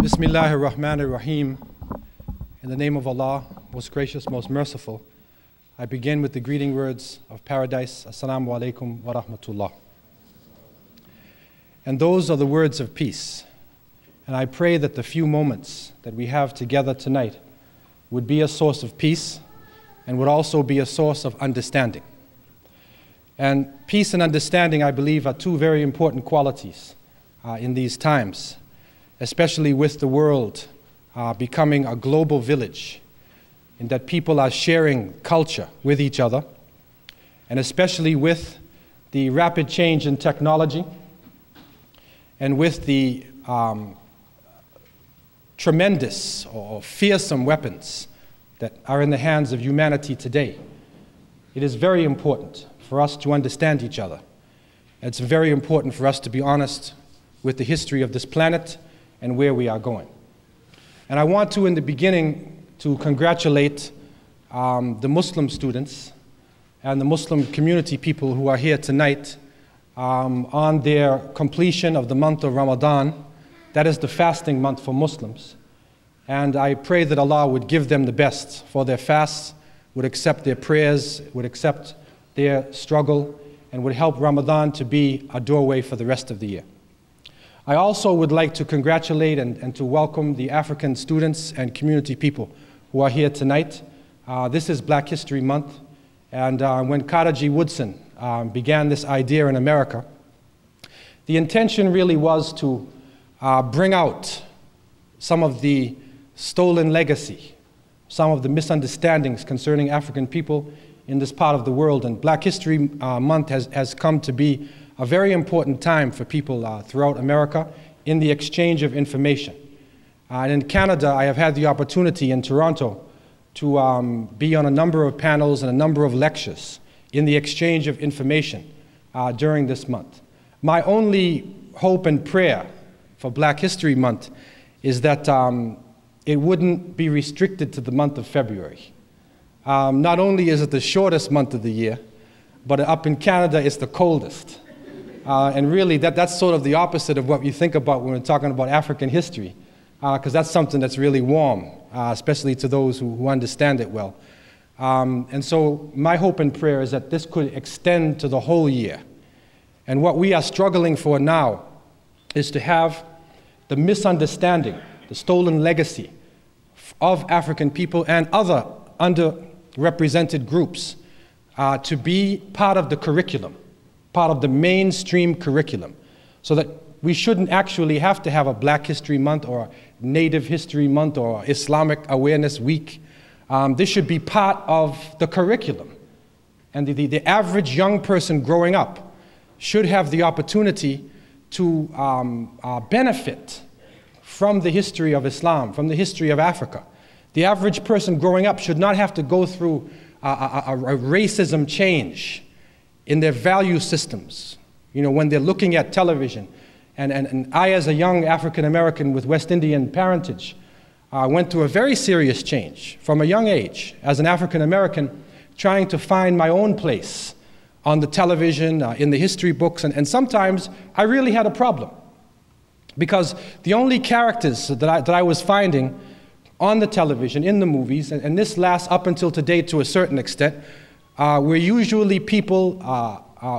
Bismillahir Rahmanir Rahim. In the name of Allah, most gracious, most merciful, I begin with the greeting words of paradise. Assalamu alaikum wa rahmatullah. And those are the words of peace. And I pray that the few moments that we have together tonight would be a source of peace and would also be a source of understanding. And peace and understanding, I believe, are two very important qualities in these times, especially with the world becoming a global village, in that people are sharing culture with each other, and especially with the rapid change in technology and with the tremendous or fearsome weapons that are in the hands of humanity today. It is very important for us to understand each other. It's very important for us to be honest with the history of this planet and where we are going. And I want to, in the beginning, to congratulate the Muslim students and the Muslim community people who are here tonight on their completion of the month of Ramadan. That is the fasting month for Muslims. And I pray that Allah would give them the best for their fasts, would accept their prayers, would accept their struggle, and would help Ramadan to be a doorway for the rest of the year. I also would like to congratulate and to welcome the African students and community people who are here tonight. This is Black History Month, and when Carter G. Woodson began this idea in America, the intention really was to bring out some of the stolen legacy, some of the misunderstandings concerning African people in this part of the world. And Black History Month has come to be a very important time for people throughout America in the exchange of information. And in Canada, I have had the opportunity in Toronto to be on a number of panels and a number of lectures in the exchange of information during this month. My only hope and prayer for Black History Month is that it wouldn't be restricted to the month of February. Not only is it the shortest month of the year, but up in Canada it's the coldest. And really that's sort of the opposite of what you think about when we're talking about African history, because that's something that's really warm, especially to those who understand it well. And so my hope and prayer is that this could extend to the whole year. And what we are struggling for now is to have the misunderstanding, the stolen legacy of African people and other underrepresented groups to be part of the curriculum, part of the mainstream curriculum, so that we shouldn't actually have to have a Black History Month or Native History Month or Islamic Awareness Week. This should be part of the curriculum. And the average young person growing up should have the opportunity to benefit from the history of Islam, from the history of Africa. The average person growing up should not have to go through a racism change in their value systems, you know, when they're looking at television. And I, as a young African American with West Indian parentage, went through a very serious change from a young age as an African American, trying to find my own place on the television, in the history books, and sometimes I really had a problem, because the only characters that I was finding on the television, in the movies, and this lasts up until today to a certain extent, were usually people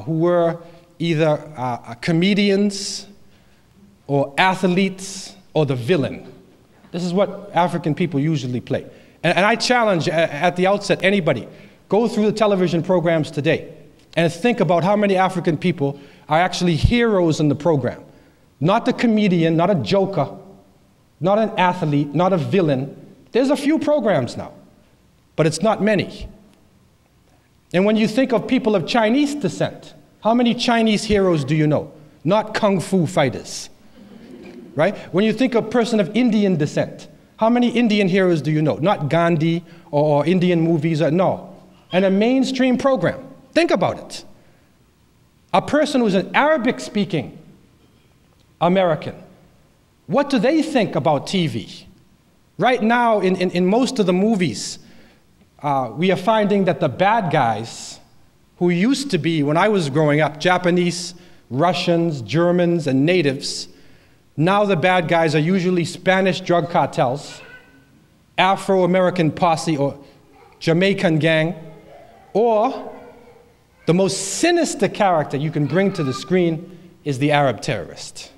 who were either comedians or athletes or the villain. This is what African people usually play. And I challenge at the outset anybody, go through the television programs today and think about how many African people are actually heroes in the program. Not the comedian, not a joker, not an athlete, not a villain. There's a few programs now, but it's not many. And when you think of people of Chinese descent, how many Chinese heroes do you know? Not kung fu fighters, right? When you think of a person of Indian descent, how many Indian heroes do you know? Not Gandhi or Indian movies, no. And a mainstream program, think about it. A person who's an Arabic-speaking American, what do they think about TV? Right now, in most of the movies, we are finding that the bad guys, who used to be, when I was growing up, Japanese, Russians, Germans, and natives, Now the bad guys are usually Spanish drug cartels, Afro-American posse or Jamaican gang, or the most sinister character you can bring to the screen is the Arab terrorist.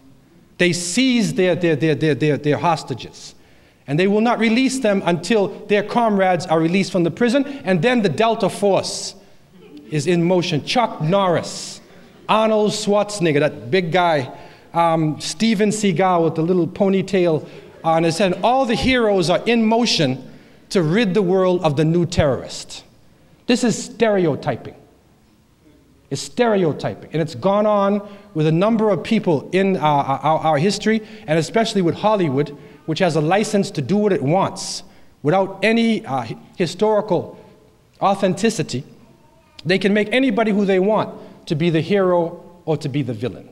They seize their hostages, and they will not release them until their comrades are released from the prison, and then the Delta Force is in motion. Chuck Norris, Arnold Schwarzenegger, that big guy, Steven Seagal with the little ponytail on his head. All the heroes are in motion to rid the world of the new terrorist. This is stereotyping. It's stereotyping, and it's gone on with a number of people in our history, and especially with Hollywood, which has a license to do what it wants without any historical authenticity. They can make anybody who they want to be the hero or to be the villain.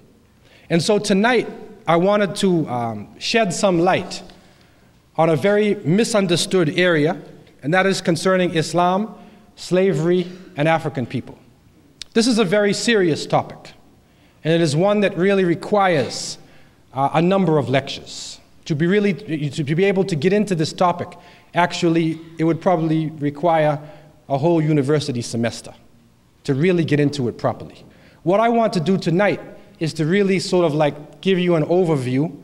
And so tonight, I wanted to shed some light on a very misunderstood area, and that is concerning Islam, slavery, and African people. This is a very serious topic, and it is one that really requires a number of lectures. To be able to get into this topic, actually, it would probably require a whole university semester to really get into it properly. What I want to do tonight is to really sort of like give you an overview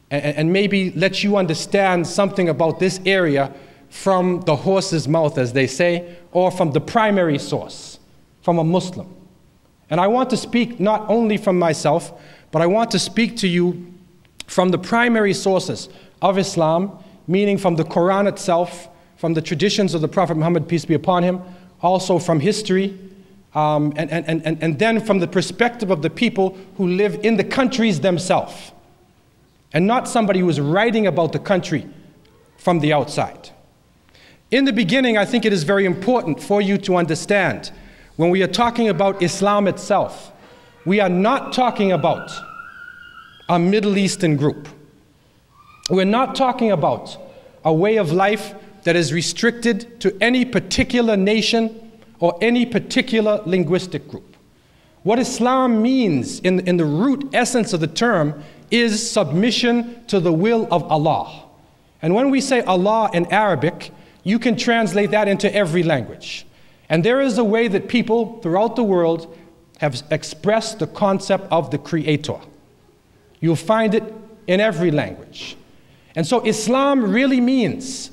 and maybe let you understand something about this area from the horse's mouth, as they say, or from the primary source, from a Muslim. And I want to speak not only from myself, but I want to speak to you from the primary sources of Islam, meaning from the Qur'an itself, from the traditions of the Prophet Muhammad, peace be upon him, also from history, and then from the perspective of the people who live in the countries themselves, and not somebody who is writing about the country from the outside. In the beginning, I think it is very important for you to understand, when we are talking about Islam itself, we are not talking about a Middle Eastern group. We're not talking about a way of life that is restricted to any particular nation or any particular linguistic group. What Islam means in the root essence of the term is submission to the will of Allah. And when we say Allah in Arabic, you can translate that into every language. And there is a way that people throughout the world have expressed the concept of the Creator. You'll find it in every language. And so Islam really means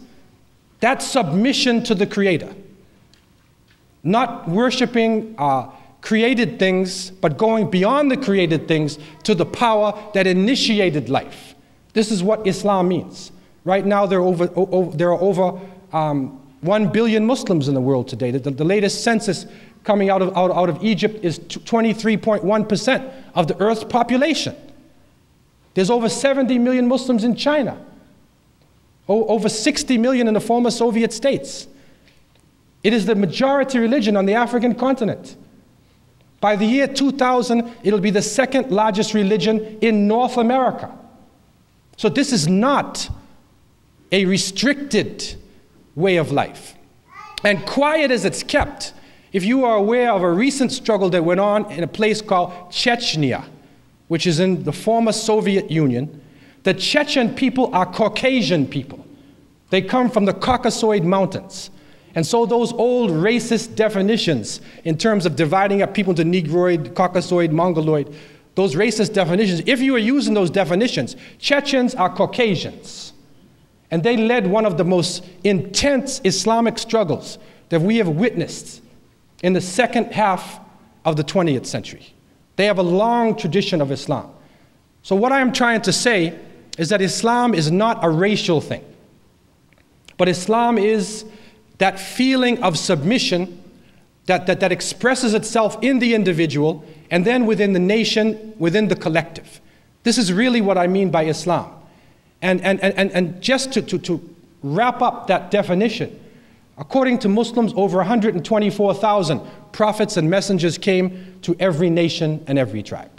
that submission to the Creator. Not worshiping created things, but going beyond the created things to the power that initiated life. This is what Islam means. Right now there are over 1 billion Muslims in the world today. The latest census coming out of Egypt is 23.1% of the Earth's population. There's over 70 million Muslims in China. Over 60 million in the former Soviet states. It is the majority religion on the African continent. By the year 2000, it'll be the second largest religion in North America. So this is not a restricted way of life. And quiet as it's kept, if you are aware of a recent struggle that went on in a place called Chechnya, which is in the former Soviet Union, the Chechen people are Caucasian people. They come from the Caucasoid Mountains. And so those old racist definitions in terms of dividing up people into Negroid, Caucasoid, Mongoloid, those racist definitions, if you are using those definitions, Chechens are Caucasians. And they led one of the most intense Islamic struggles that we have witnessed in the second half of the 20th century. They have a long tradition of Islam. So what I am trying to say is that Islam is not a racial thing, but Islam is that feeling of submission that expresses itself in the individual and then within the nation, within the collective. This is really what I mean by Islam. And just to wrap up that definition, according to Muslims, over 124,000 prophets and messengers came to every nation and every tribe.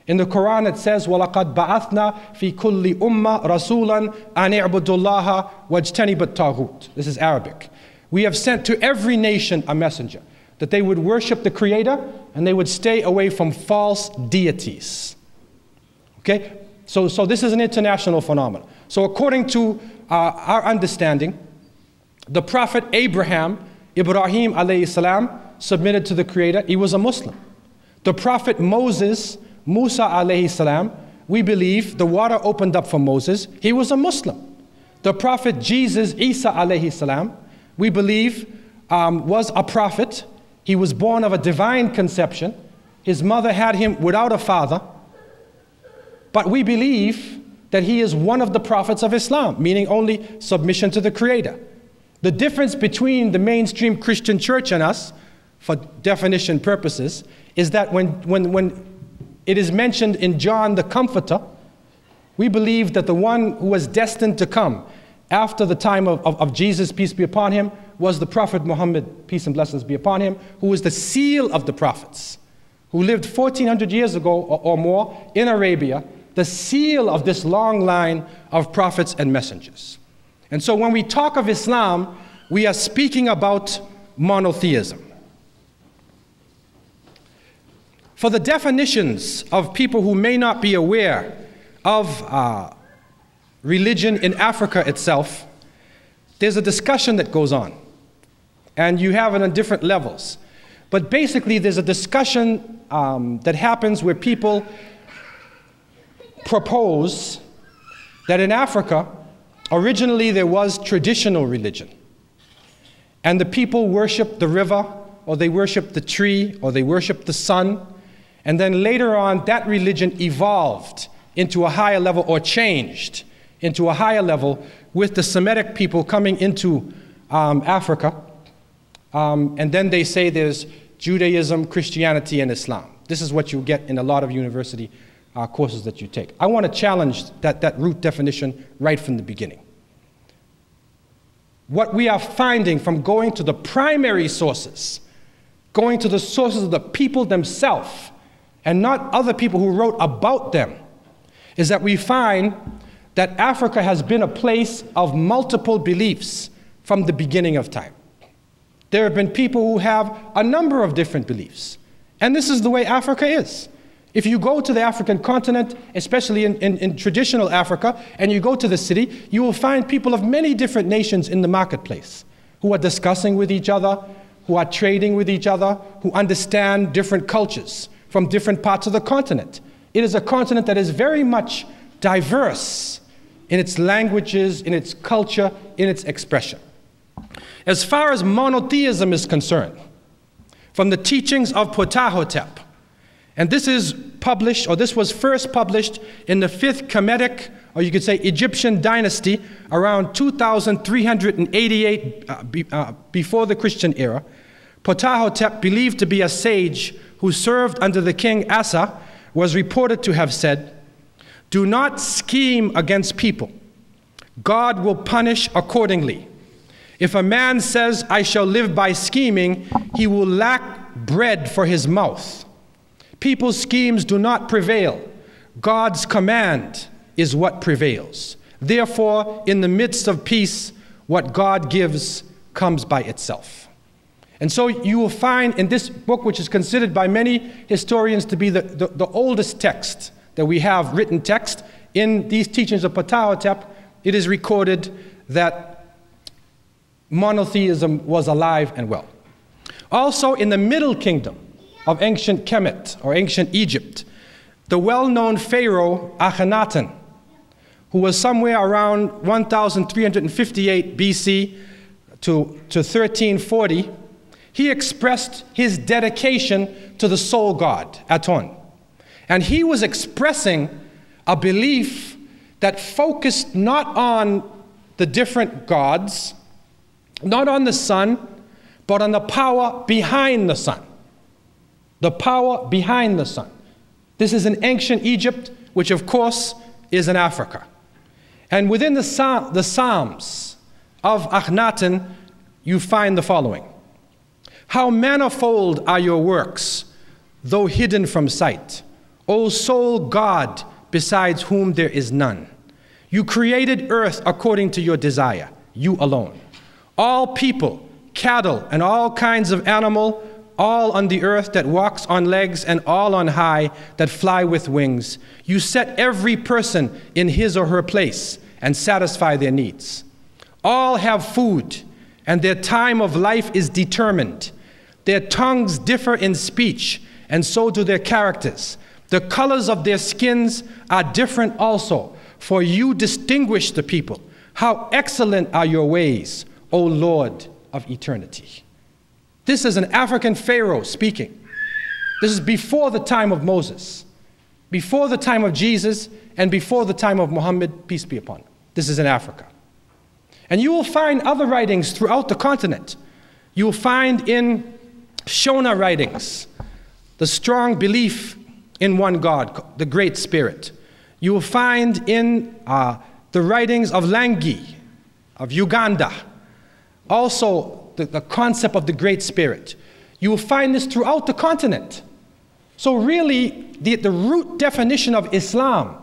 In the Quran it says, وَلَقَدْ بَعَثْنَا فِي كُلِّ أُمَّةٍ رَسُولًا أَنِ اعْبُدُوا اللَّهَ وَاجْتَنِبُوا الطَّاغُوتَ. This is Arabic. We have sent to every nation a messenger, that they would worship the Creator and they would stay away from false deities. Okay? So this is an international phenomenon. So according to our understanding, the Prophet Ibrahim alayhi salam, submitted to the Creator. He was a Muslim. The Prophet Musa alayhi salam, we believe the water opened up for Moses. He was a Muslim. The Prophet Jesus, Isa alayhi salam, we believe was a prophet. He was born of a divine conception. His mother had him without a father. But we believe that he is one of the prophets of Islam, meaning only submission to the Creator. The difference between the mainstream Christian church and us, for definition purposes, is that when it is mentioned in John the Comforter, we believe that the one who was destined to come after the time of Jesus, peace be upon him, was the Prophet Muhammad, peace and blessings be upon him, who was the seal of the prophets, who lived 1400 years ago or more in Arabia, the seal of this long line of prophets and messengers. And so when we talk of Islam, we are speaking about monotheism. For the definitions of people who may not be aware of religion in Africa itself, there's a discussion that goes on. And you have it on different levels. But basically, there's a discussion that happens where people propose that in Africa, originally there was traditional religion. And the people worshiped the river, or they worshiped the tree, or they worshiped the sun. And then later on, that religion evolved into a higher level, or changed into a higher level, with the Semitic people coming into Africa. And then they say there's Judaism, Christianity, and Islam. This is what you get in a lot of university courses that you take. I want to challenge that root definition right from the beginning. What we are finding from going to the primary sources, going to the sources of the people themselves, and not other people who wrote about them, is that we find that Africa has been a place of multiple beliefs from the beginning of time. There have been people who have a number of different beliefs. And this is the way Africa is. If you go to the African continent, especially in traditional Africa, and you go to the city, you will find people of many different nations in the marketplace who are discussing with each other, who are trading with each other, who understand different cultures from different parts of the continent. It is a continent that is very much diverse in its languages, in its culture, in its expression. As far as monotheism is concerned, from the teachings of Ptahhotep, and this is published, or this was first published in the 5th Kemetic, or you could say Egyptian dynasty, around 2388 before the Christian era. Ptahhotep, believed to be a sage who served under the king Asa, was reported to have said, "Do not scheme against people. God will punish accordingly. If a man says, 'I shall live by scheming,' he will lack bread for his mouth. People's schemes do not prevail. God's command is what prevails. Therefore, in the midst of peace, what God gives comes by itself." And so you will find in this book, which is considered by many historians to be the oldest text that we have, written text, in these teachings of Ptahhotep, it is recorded that monotheism was alive and well. Also in the Middle Kingdom of ancient Kemet, or ancient Egypt, the well-known pharaoh Akhenaten, who was somewhere around 1358 BC to 1340, he expressed his dedication to the sole God, Aton. And he was expressing a belief that focused not on the different gods, not on the sun, but on the power behind the sun. The power behind the sun. This is in ancient Egypt, which of course is in Africa. And within the Psalms of Akhenaten, you find the following. "How manifold are your works, though hidden from sight. O sole God, besides whom there is none. You created earth according to your desire, you alone. All people, cattle, and all kinds of animal all on the earth that walks on legs, and all on high that fly with wings. You set every person in his or her place and satisfy their needs. All have food, and their time of life is determined. Their tongues differ in speech, and so do their characters. The colors of their skins are different also, for you distinguish the people. How excellent are your ways, O Lord of eternity. This is an African Pharaoh speaking. This is before the time of Moses, before the time of Jesus, and before the time of Muhammad, peace be upon him. This is in Africa. And you will find other writings throughout the continent. You will find in Shona writings the strong belief in one God, the Great Spirit. You will find in the writings of Langi, of Uganda, also the concept of the Great Spirit. You will find this throughout the continent. So really, the root definition of Islam,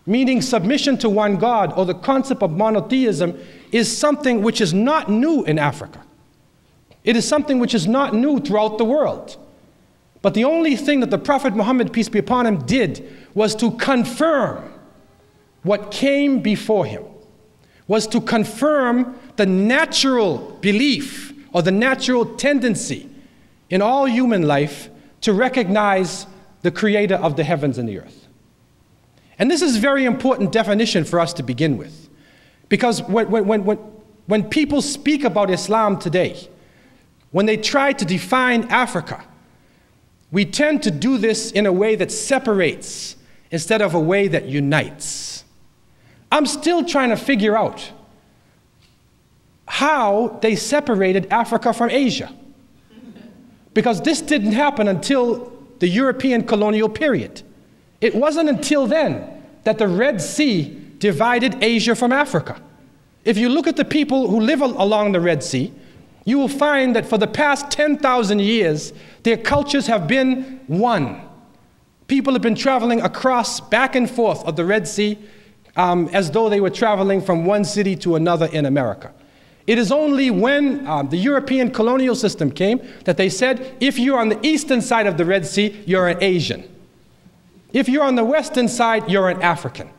meaning submission to one God, or the concept of monotheism, is something which is not new in Africa. It is something which is not new throughout the world. But the only thing that the Prophet Muhammad, peace be upon him, did was to confirm what came before him, was to confirm the natural belief or the natural tendency in all human life to recognize the creator of the heavens and the earth. And this is a very important definition for us to begin with. Because when people speak about Islam today, when they try to define Africa, we tend to do this in a way that separates instead of a way that unites. I'm still trying to figure out how they separated Africa from Asia. Because this didn't happen until the European colonial period. It wasn't until then that the Red Sea divided Asia from Africa. If you look at the people who live along the Red Sea, you will find that for the past 10,000 years, their cultures have been one. People have been traveling across, back and forth of the Red Sea as though they were traveling from one city to another in America. It is only when the European colonial system came that they said, if you're on the eastern side of the Red Sea, you're an Asian. If you're on the western side, you're an African.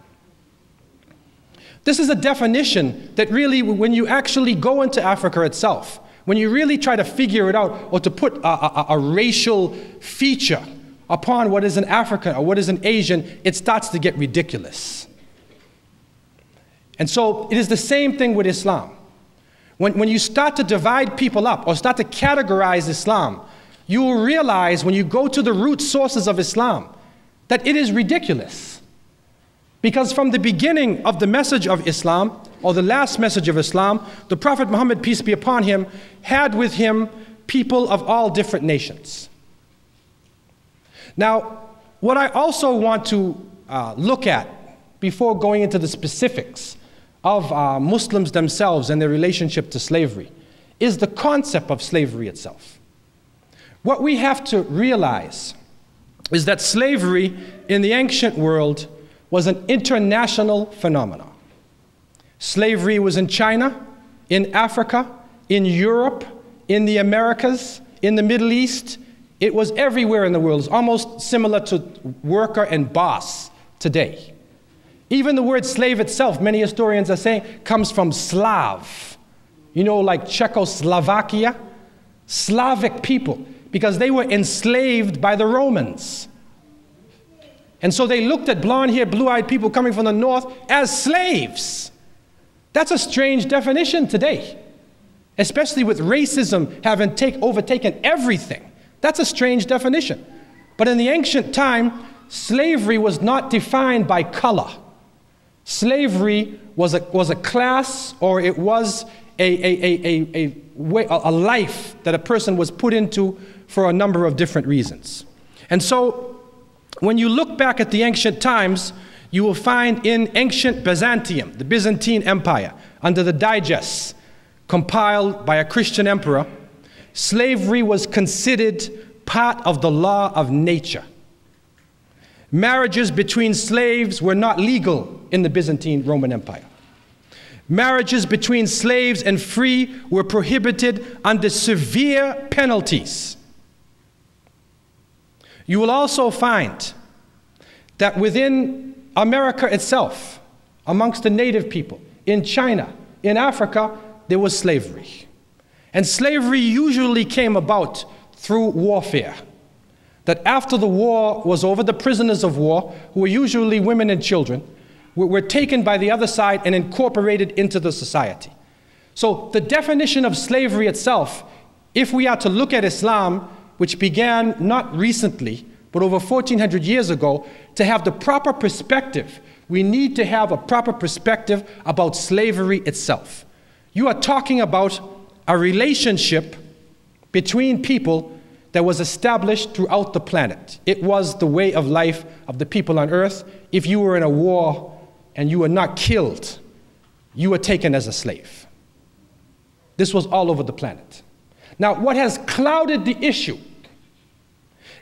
This is a definition that really, when you actually go into Africa itself, when you really try to figure it out or to put a racial feature upon what is an African or what is an Asian, it starts to get ridiculous. And so it is the same thing with Islam. When you start to divide people up or start to categorize Islam, you will realize when you go to the root sources of Islam that it is ridiculous. Because from the beginning of the message of Islam, or the last message of Islam, the Prophet Muhammad, peace be upon him, had with him people of all different nations. Now, what I also want to look at before going into the specifics of Muslims themselves and their relationship to slavery is the concept of slavery itself. What we have to realize is that slavery in the ancient world was an international phenomenon. Slavery was in China, in Africa, in Europe, in the Americas, in the Middle East. It was everywhere in the world. It's almost similar to worker and boss today. Even the word slave itself, many historians are saying, comes from Slav. You know, like Czechoslovakia, Slavic people, because they were enslaved by the Romans. And so they looked at blonde-haired, blue-eyed people coming from the north as slaves. That's a strange definition today, especially with racism having overtaken everything. That's a strange definition. But in the ancient time, slavery was not defined by color. Slavery was a class, or it was a life that a person was put into for a number of different reasons. And so when you look back at the ancient times, you will find in ancient Byzantium, the Byzantine Empire, under the digests compiled by a Christian emperor, slavery was considered part of the law of nature. Marriages between slaves were not legal in the Byzantine Roman Empire. Marriages between slaves and free were prohibited under severe penalties. You will also find that within America itself, amongst the native people, in China, in Africa, there was slavery. And slavery usually came about through warfare. That after the war was over, the prisoners of war, who were usually women and children, were taken by the other side and incorporated into the society. So the definition of slavery itself, if we are to look at Islam, which began not recently, but over 1400 years ago, to have the proper perspective, we need to have a proper perspective about slavery itself. You are talking about a relationship between people that was established throughout the planet. It was the way of life of the people on earth. If you were in a war and you were not killed, you were taken as a slave. This was all over the planet. Now, what has clouded the issue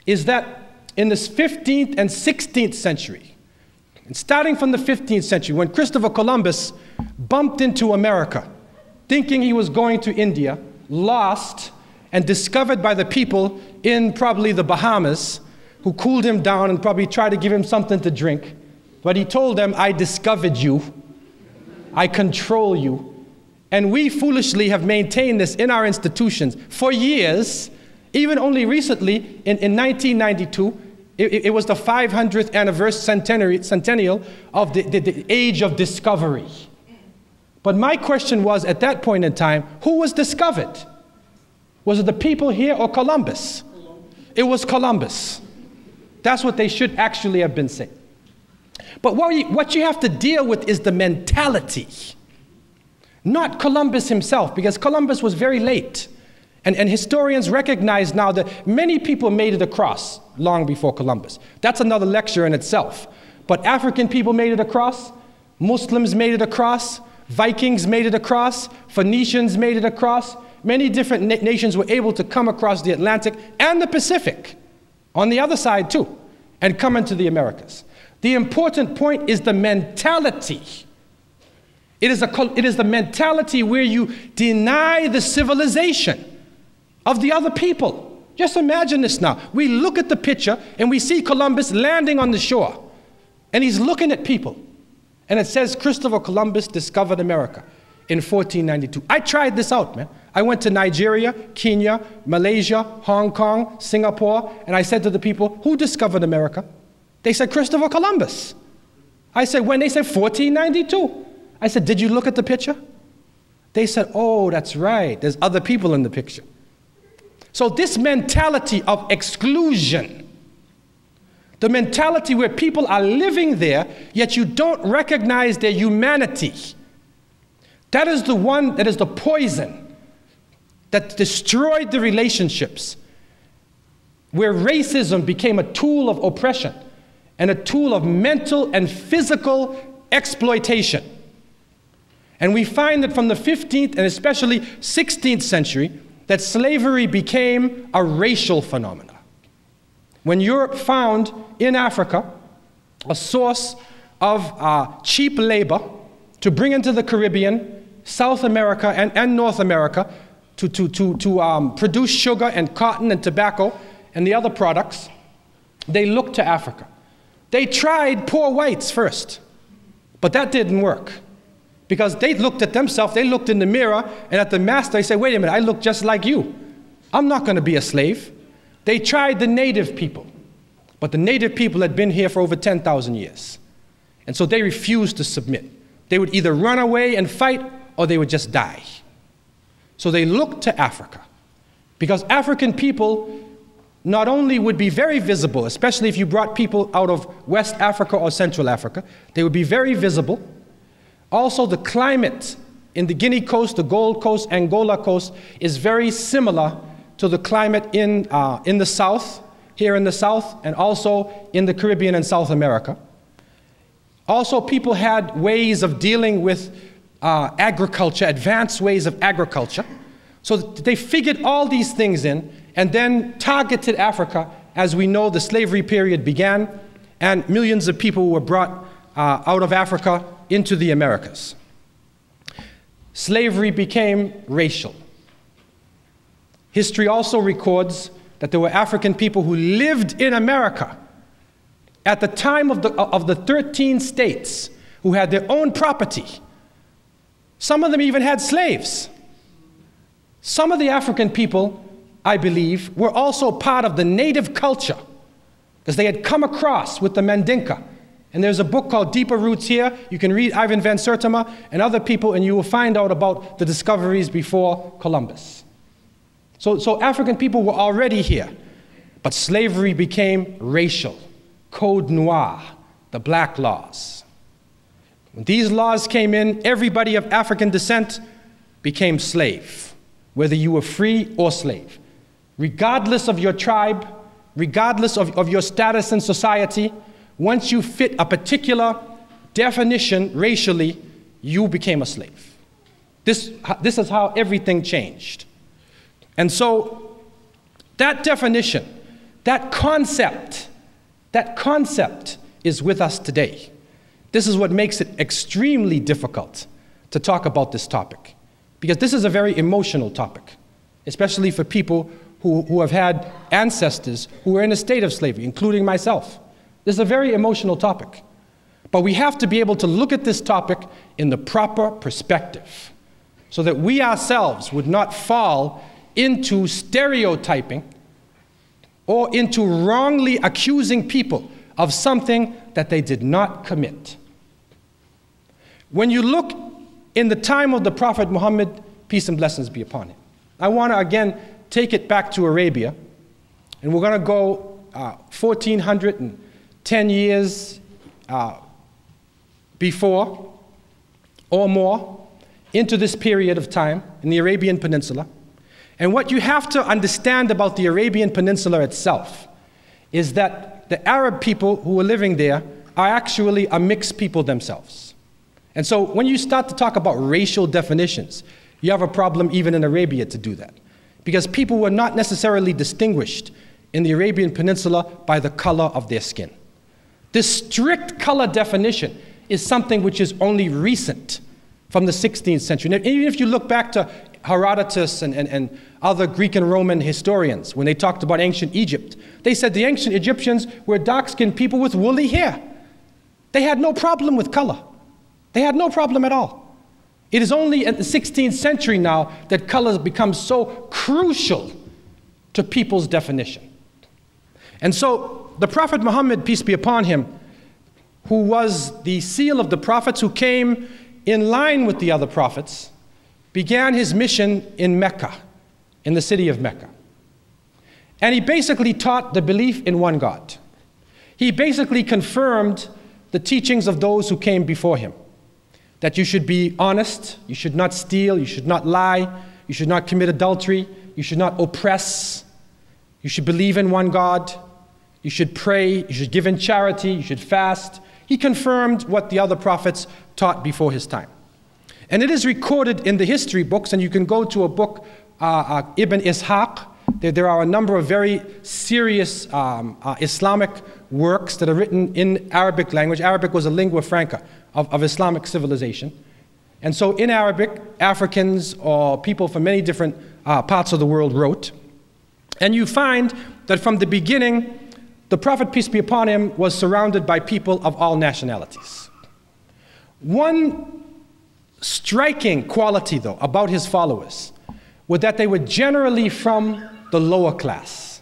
is that in the 15th and 16th century, and starting from the 15th century, when Christopher Columbus bumped into America, thinking he was going to India, lost, and discovered by the people in probably the Bahamas, who cooled him down and probably tried to give him something to drink. But he told them, I discovered you, I control you. And we foolishly have maintained this in our institutions for years. Even only recently, in 1992, it was the 500th anniversary centennial of the age of discovery. But my question was, at that point in time, who was discovered? Was it the people here or Columbus? It was Columbus. That's what they should actually have been saying. But what you have to deal with is the mentality. Not Columbus himself, because Columbus was very late. And historians recognize now that many people made it across long before Columbus. That's another lecture in itself. But African people made it across, Muslims made it across, Vikings made it across, Phoenicians made it across. Many different nations were able to come across the Atlantic and the Pacific, on the other side too, and come into the Americas. The important point is the mentality. It is the mentality where you deny the civilization of the other people. Just imagine this now. We look at the picture and we see Columbus landing on the shore, and he's looking at people. And it says Christopher Columbus discovered America in 1492. I tried this out, man. I went to Nigeria, Kenya, Malaysia, Hong Kong, Singapore, and I said to the people, who discovered America? They said Christopher Columbus. I said, when? They said 1492. I said, did you look at the picture? They said, oh, that's right. There's other people in the picture. So this mentality of exclusion, the mentality where people are living there, yet you don't recognize their humanity, that is the one that is the poison that destroyed the relationships, where racism became a tool of oppression and a tool of mental and physical exploitation. And we find that from the 15th and especially 16th century, that slavery became a racial phenomenon. When Europe found in Africa a source of cheap labor to bring into the Caribbean, South America, and North America to produce sugar and cotton and tobacco and the other products, they looked to Africa. They tried poor whites first, but that didn't work. Because they looked at themselves, they looked in the mirror, and at the master, they said, wait a minute, I look just like you. I'm not going to be a slave. They tried the native people, but the native people had been here for over 10,000 years. And so they refused to submit. They would either run away and fight, or they would just die. So they looked to Africa, because African people not only would be very visible, especially if you brought people out of West Africa or Central Africa, they would be very visible. Also, the climate in the Guinea Coast, the Gold Coast, Angola Coast is very similar to the climate in the South, here in the South, and also in the Caribbean and South America. Also, people had ways of dealing with agriculture, advanced ways of agriculture. So they figured all these things in and then targeted Africa. As we know, the slavery period began, and millions of people were brought out of Africa into the Americas. Slavery became racial. History also records that there were African people who lived in America at the time of the 13 states who had their own property. Some of them even had slaves. Some of the African people, I believe, were also part of the native culture because they had come across with the Mandinka. And there's a book called Deeper Roots here. You can read Ivan van Sertima and other people, and you will find out about the discoveries before Columbus. So African people were already here, but slavery became racial. Code Noir, the black laws. When these laws came in, everybody of African descent became slave, whether you were free or slave. Regardless of your tribe, regardless of your status in society, once you fit a particular definition racially, you became a slave. This is how everything changed. And so that definition, that concept is with us today. This is what makes it extremely difficult to talk about this topic, because this is a very emotional topic, especially for people who have had ancestors who were in a state of slavery, including myself. This is a very emotional topic. But we have to be able to look at this topic in the proper perspective so that we ourselves would not fall into stereotyping or into wrongly accusing people of something that they did not commit. When you look in the time of the Prophet Muhammad, peace and blessings be upon him, I want to again take it back to Arabia, and we're going to go 1410 years before or more into this period of time in the Arabian Peninsula. And what you have to understand about the Arabian Peninsula itself is that the Arab people who were living there are actually a mixed people themselves. And so when you start to talk about racial definitions, you have a problem even in Arabia to do that, because people were not necessarily distinguished in the Arabian Peninsula by the color of their skin. This strict color definition is something which is only recent from the 16th century. And even if you look back to Herodotus and other Greek and Roman historians, when they talked about ancient Egypt, they said the ancient Egyptians were dark-skinned people with woolly hair. They had no problem with color. They had no problem at all. It is only in the 16th century now that color becomes so crucial to people's definition. And so the Prophet Muhammad, peace be upon him, who was the seal of the prophets, who came in line with the other prophets, began his mission in Mecca, in the city of Mecca. And he basically taught the belief in one God. He basically confirmed the teachings of those who came before him, that you should be honest, you should not steal, you should not lie, you should not commit adultery, you should not oppress, you should believe in one God, you should pray, you should give in charity, you should fast. He confirmed what the other prophets taught before his time. And it is recorded in the history books, and you can go to a book, Ibn Ishaq. There are a number of very serious Islamic works that are written in Arabic language. Arabic was a lingua franca of Islamic civilization. And so in Arabic, Africans or people from many different parts of the world wrote. And you find that from the beginning, the Prophet, peace be upon him, was surrounded by people of all nationalities. One striking quality, though, about his followers was that they were generally from the lower class.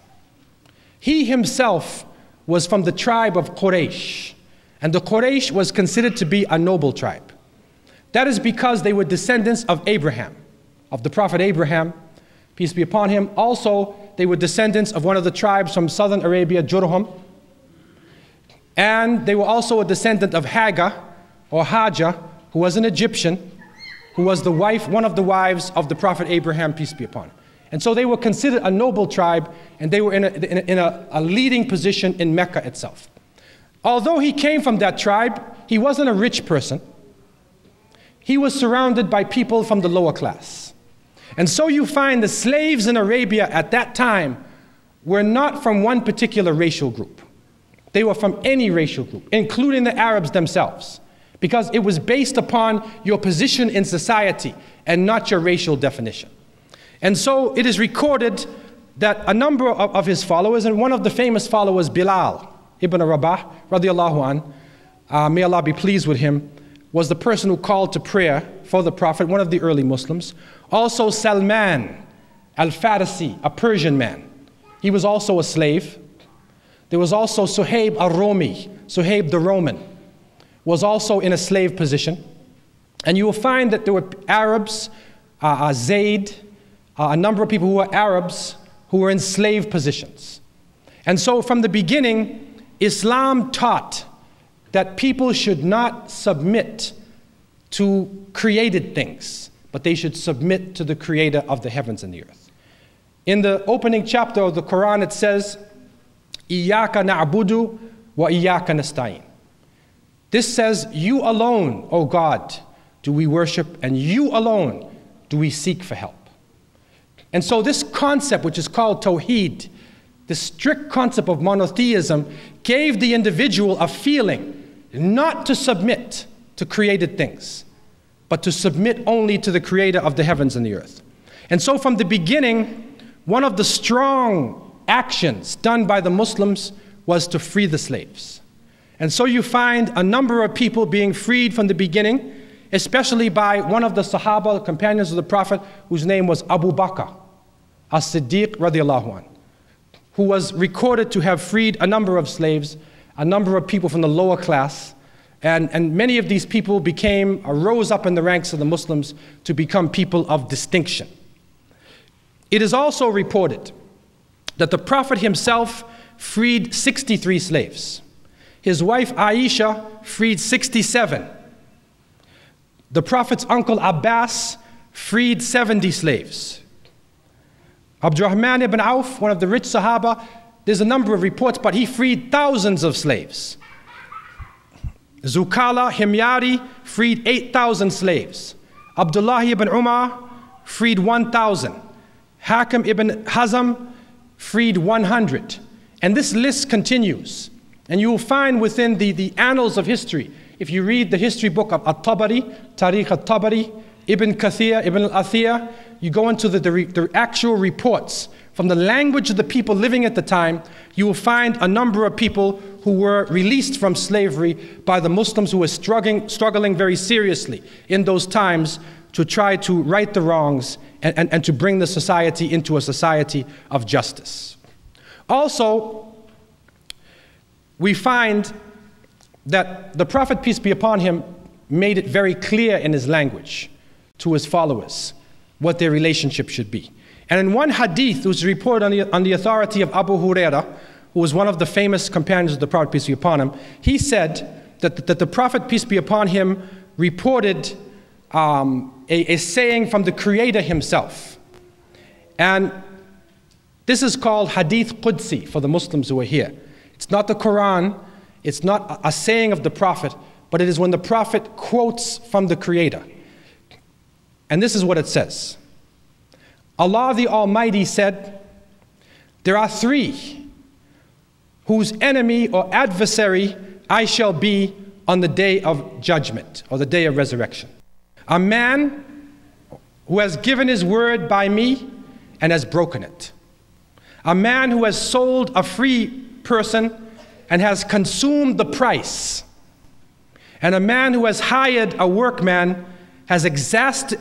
He himself was from the tribe of Quraysh, and the Quraysh was considered to be a noble tribe. That is because they were descendants of Abraham, of the Prophet Abraham, peace be upon him. Also, they were descendants of one of the tribes from southern Arabia, Jurhum. And they were also a descendant of Hagar, or Hajar, who was an Egyptian, who was the wife, one of the wives of the Prophet Abraham, peace be upon him. And so they were considered a noble tribe, and they were in a leading position in Mecca itself. Although he came from that tribe, he wasn't a rich person. He was surrounded by people from the lower class. And so you find the slaves in Arabia at that time were not from one particular racial group. They were from any racial group, including the Arabs themselves, because it was based upon your position in society and not your racial definition. And so it is recorded that a number of his followers, and one of the famous followers, Bilal ibn Rabah, radiallahu an, may Allah be pleased with him, was the person who called to prayer for the Prophet, one of the early Muslims. Also Salman al-Farisi, a Persian man. He was also a slave. There was also Suhaib al-Romi, Suhaib the Roman, was also in a slave position. And you will find that there were Arabs, Zayd, a number of people who were Arabs who were in slave positions. And so from the beginning, Islam taught that people should not submit to created things, but they should submit to the creator of the heavens and the earth. In the opening chapter of the Qur'an, it says, Iyaka na'budu wa iyaka nasta'in. This says, you alone, O God, do we worship, and you alone do we seek for help. And so this concept, which is called Tawheed, the strict concept of monotheism, gave the individual a feeling not to submit to created things, but to submit only to the creator of the heavens and the earth. And so from the beginning, one of the strong actions done by the Muslims was to free the slaves. And so you find a number of people being freed from the beginning, especially by one of the Sahaba, the companions of the Prophet, whose name was Abu Bakr as-Siddiq radiallahu anh, who was recorded to have freed a number of slaves, a number of people from the lower class, and many of these people rose up in the ranks of the Muslims to become people of distinction. It is also reported that the Prophet himself freed 63 slaves. His wife Aisha freed 67. The Prophet's uncle Abbas freed 70 slaves. Abdurrahman ibn Auf, one of the rich Sahaba, there's a number of reports, but he freed thousands of slaves. Zukala Himyari freed 8,000 slaves. Abdullah ibn Umar freed 1,000. Hakim ibn Hazm freed 100. And this list continues. And you will find within the annals of history, if you read the history book of At-Tabari, Tariq At-Tabari, Ibn Kathir, Ibn al-Athir, you go into the actual reports from the language of the people living at the time, you will find a number of people who were released from slavery by the Muslims who were struggling very seriously in those times to try to right the wrongs and to bring the society into a society of justice. Also, we find that the Prophet, peace be upon him, made it very clear in his language to his followers what their relationship should be. And in one hadith, which was reported on the authority of Abu Huraira, who was one of the famous companions of the Prophet, peace be upon him, he said that the Prophet, peace be upon him, reported a saying from the Creator himself. And this is called Hadith Qudsi for the Muslims who are here. It's not the Qur'an, it's not a saying of the Prophet, but it is when the Prophet quotes from the Creator. And this is what it says. Allah the Almighty said, there are three whose enemy or adversary I shall be on the day of judgment or the day of resurrection. A man who has given his word by me and has broken it. A man who has sold a free person and has consumed the price. And a man who has hired a workman has exacted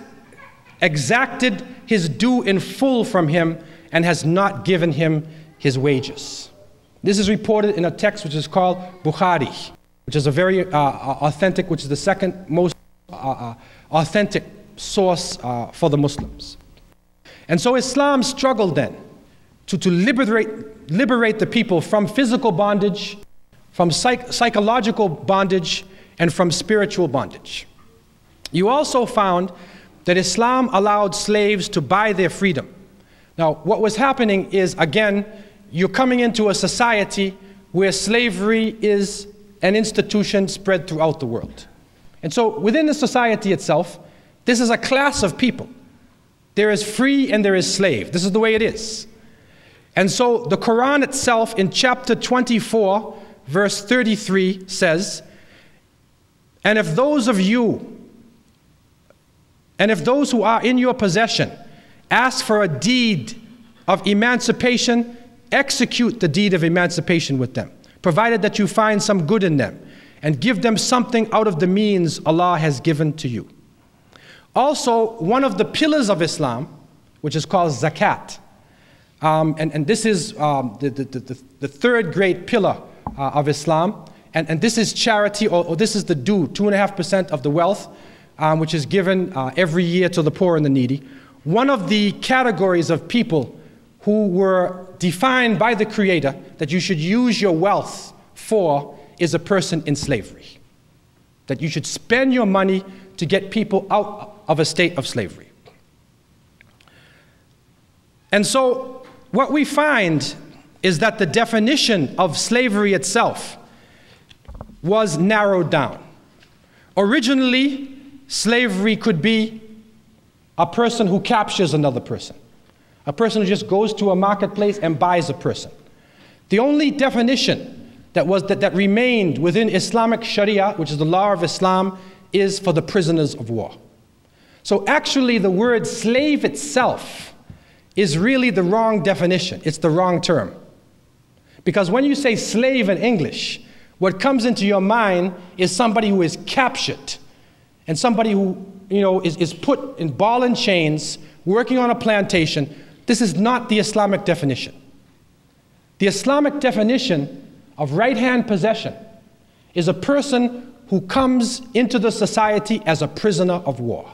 his due in full from him and has not given him his wages. This is reported in a text which is called Bukhari, which is a very authentic, which is the second most authentic source for the Muslims. And so Islam struggled then to liberate the people from physical bondage, from psychological bondage, and from spiritual bondage. You also found that Islam allowed slaves to buy their freedom. Now, what was happening is, again, you're coming into a society where slavery is an institution spread throughout the world. And so within the society itself, this is a class of people. There is free and there is slave. This is the way it is. And so the Quran itself in chapter 24, verse 33 says, and if those who are in your possession ask for a deed of emancipation, execute the deed of emancipation with them, provided that you find some good in them, and give them something out of the means Allah has given to you. Also, one of the pillars of Islam, which is called zakat, and this is the third great pillar of Islam, and this is charity, or this is the due, 2.5% of the wealth, which is given every year to the poor and the needy. One of the categories of people who were defined by the Creator that you should use your wealth for is a person in slavery. That you should spend your money to get people out of a state of slavery. And so what we find is that the definition of slavery itself was narrowed down. Originally, slavery could be a person who captures another person. A person who just goes to a marketplace and buys a person. The only definition that remained within Islamic Sharia, which is the law of Islam, is for the prisoners of war. So actually the word slave itself is really the wrong definition. It's the wrong term. Because when you say slave in English, what comes into your mind is somebody who is captured and somebody who is put in ball and chains, working on a plantation. This is not the Islamic definition. The Islamic definition of right-hand possession is a person who comes into the society as a prisoner of war.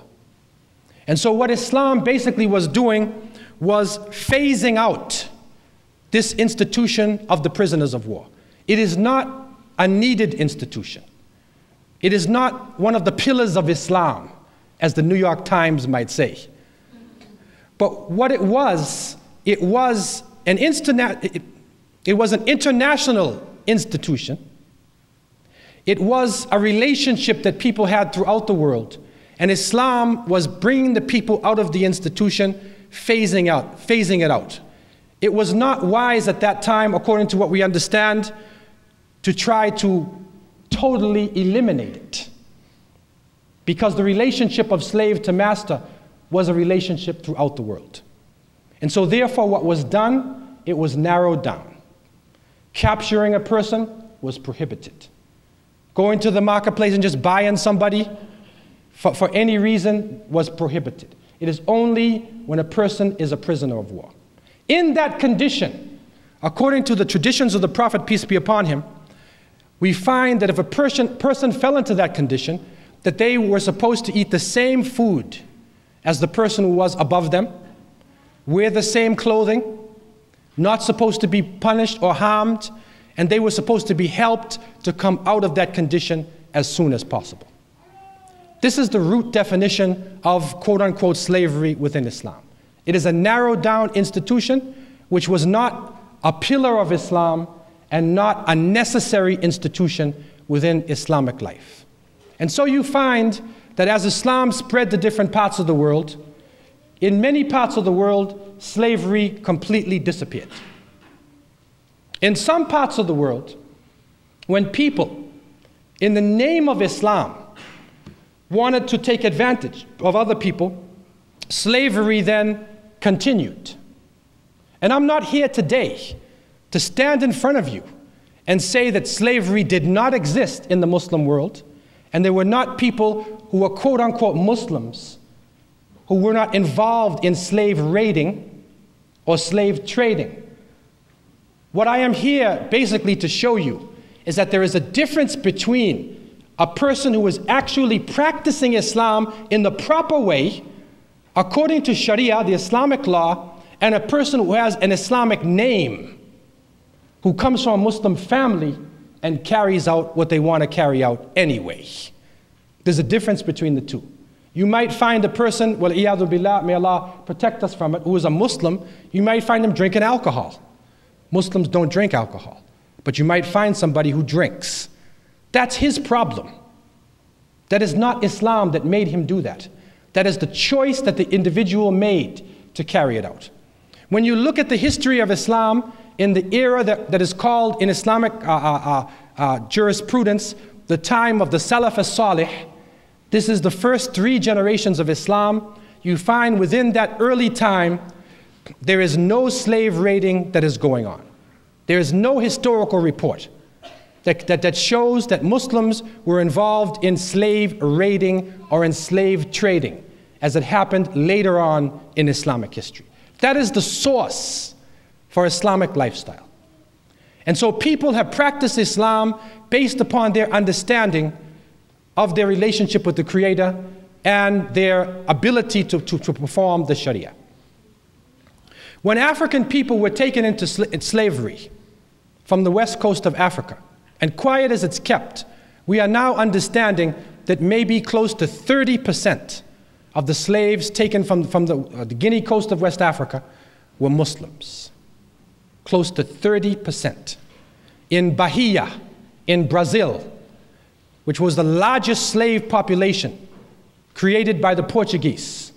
And so what Islam basically was doing was phasing out this institution of the prisoners of war. It is not a needed institution. It is not one of the pillars of Islam, as the New York Times might say. But what it was an international institution. It was a relationship that people had throughout the world. And Islam was bringing the people out of the institution, phasing it out. It was not wise at that time, according to what we understand, to try to totally eliminate it. Because the relationship of slave to master was a relationship throughout the world. And so therefore what was done, it was narrowed down. Capturing a person was prohibited. Going to the marketplace and just buying somebody for any reason was prohibited. It is only when a person is a prisoner of war. In that condition, according to the traditions of the Prophet, peace be upon him, we find that if a person fell into that condition, that they were supposed to eat the same food as the person who was above them, wear the same clothing, not supposed to be punished or harmed, and they were supposed to be helped to come out of that condition as soon as possible. This is the root definition of quote-unquote slavery within Islam. It is a narrowed down institution which was not a pillar of Islam and not a necessary institution within Islamic life. And so you find that as Islam spread to different parts of the world, in many parts of the world, slavery completely disappeared. In some parts of the world, when people, in the name of Islam, wanted to take advantage of other people, slavery then continued. And I'm not here today to stand in front of you and say that slavery did not exist in the Muslim world, and there were not people who were quote-unquote Muslims who were not involved in slave raiding or slave trading. What I am here basically to show you is that there is a difference between a person who is actually practicing Islam in the proper way, according to Sharia, the Islamic law, and a person who has an Islamic name, who comes from a Muslim family and carries out what they want to carry out anyway. There's a difference between the two. You might find a person, wal-iyadhu billah, may Allah protect us from it, who is a Muslim, you might find him drinking alcohol. Muslims don't drink alcohol, but you might find somebody who drinks. That's his problem. That is not Islam that made him do that. That is the choice that the individual made to carry it out. When you look at the history of Islam in the era that is called in Islamic jurisprudence the time of the Salaf as-Salih, this is the first 3 generations of Islam. You find within that early time there is no slave raiding that is going on. There is no historical report that shows that Muslims were involved in slave raiding or in slave trading, as it happened later on in Islamic history. That is the source for Islamic lifestyle. And so people have practiced Islam based upon their understanding of their relationship with the Creator and their ability to perform the Sharia. When African people were taken into slavery from the west coast of Africa, and quiet as it's kept, we are now understanding that maybe close to 30% of the slaves taken from the Guinea coast of West Africa were Muslims. Close to 30%. In Bahia, in Brazil, which was the largest slave population created by the Portuguese,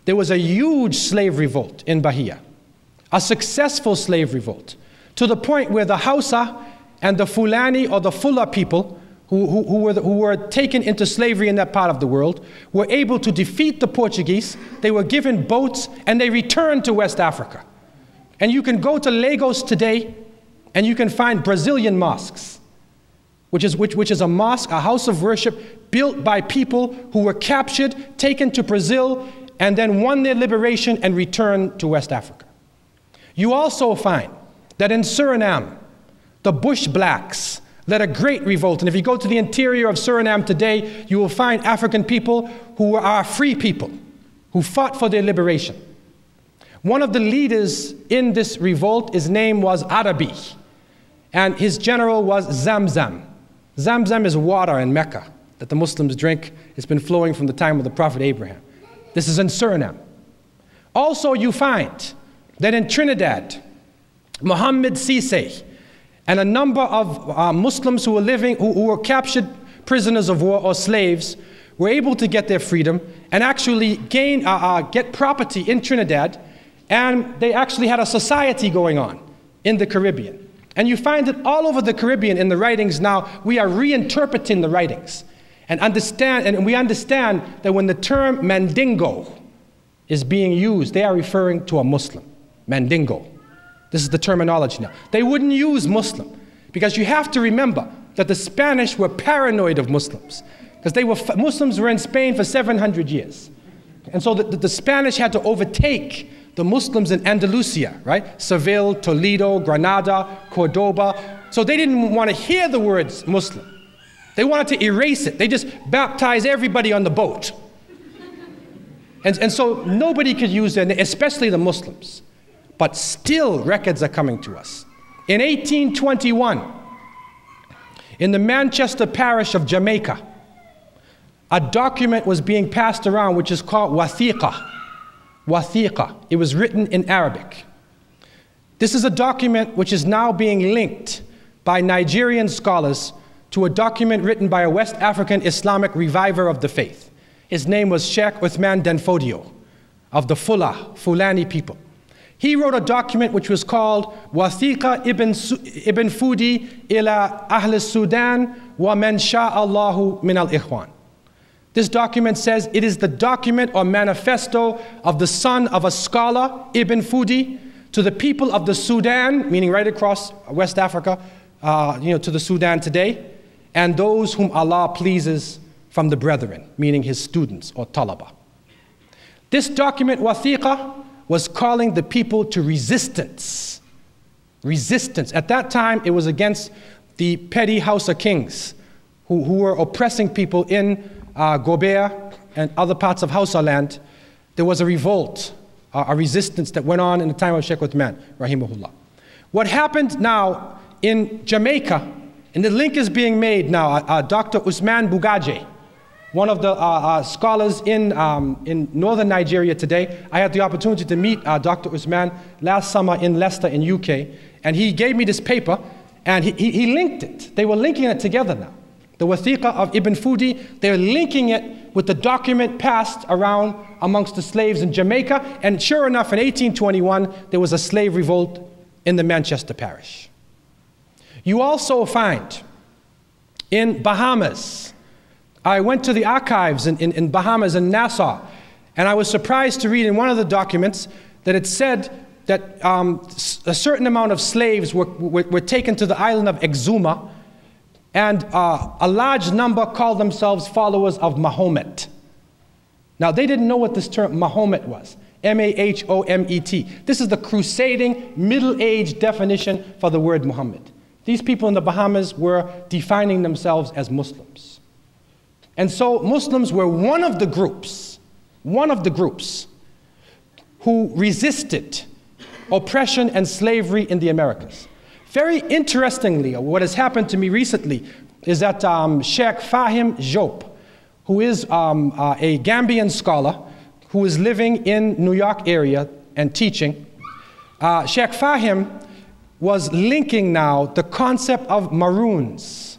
there was a huge slave revolt in Bahia, a successful slave revolt, to the point where the Hausa and the Fulani or the Fula people who were taken into slavery in that part of the world were able to defeat the Portuguese. They were given boats and they returned to West Africa. And you can go to Lagos today and you can find Brazilian mosques, which is a mosque, a house of worship built by people who were captured, taken to Brazil, and then won their liberation and returned to West Africa. You also find that in Suriname, the Bush blacks led a great revolt. And if you go to the interior of Suriname today, you will find African people who are free people, who fought for their liberation. One of the leaders in this revolt, his name was Arabi, and his general was Zamzam. Zamzam is water in Mecca that the Muslims drink. It's been flowing from the time of the Prophet Abraham. This is in Suriname. Also, you find that in Trinidad, Mohammed Cisse and a number of Muslims who were captured prisoners of war or slaves were able to get their freedom and actually get property in Trinidad, and they actually had a society going on in the Caribbean. And you find it all over the Caribbean in the writings now. We are reinterpreting the writings and we understand that when the term Mandingo is being used, they are referring to a Muslim, Mandingo. This is the terminology now. They wouldn't use Muslim because you have to remember that the Spanish were paranoid of Muslims because Muslims were in Spain for 700 years. And so the Spanish had to overtake the Muslims in Andalusia, right? Seville, Toledo, Granada, Cordoba. So they didn't want to hear the words Muslim. They wanted to erase it. They just baptized everybody on the boat. And so nobody could use it, especially the Muslims. But still records are coming to us. In 1821, in the Manchester parish of Jamaica, a document was being passed around which is called Wathiqa. Wathiqa. It was written in Arabic. This is a document which is now being linked by Nigerian scholars to a document written by a West African Islamic reviver of the faith. His name was Sheikh Uthman Danfodio of the Fulani people. He wrote a document which was called Wathiqa ibn Fudi ila Ahl Sudan wa man sha'allahu min al-Ikhwan. This document says it is the document or manifesto of the son of a scholar, Ibn Fudi, to the people of the Sudan, meaning right across West Africa, to the Sudan today, and those whom Allah pleases from the brethren, meaning his students or talaba. This document, Wathiqa, was calling the people to resistance. Resistance. At that time, it was against the petty Hausa kings who were oppressing people in Gobert and other parts of Hausa land. There was a revolt, a resistance that went on in the time of Sheikh Uthman, rahimahullah. What happened now in Jamaica, and the link is being made now, Dr. Usman Bugaje, one of the scholars in northern Nigeria today. I had the opportunity to meet Dr. Usman last summer in Leicester in UK, and he gave me this paper, and he linked it. They were linking it together now. The Wathiqa of Ibn Fudi, they're linking it with the document passed around amongst the slaves in Jamaica, and sure enough, in 1821, there was a slave revolt in the Manchester parish. You also find in Bahamas, I went to the archives in Bahamas in Nassau, and I was surprised to read in one of the documents that it said that a certain amount of slaves were taken to the island of Exuma, and a large number called themselves followers of Mahomet. Now, they didn't know what this term Mahomet was. M-A-H-O-M-E-T. This is the crusading, middle-aged definition for the word Muhammad. These people in the Bahamas were defining themselves as Muslims. And so Muslims were one of the groups who resisted oppression and slavery in the Americas. Very interestingly, what has happened to me recently is that Sheikh Fahim Diop, who is a Gambian scholar who is living in New York area and teaching, Sheikh Fahim was linking now the concept of Maroons,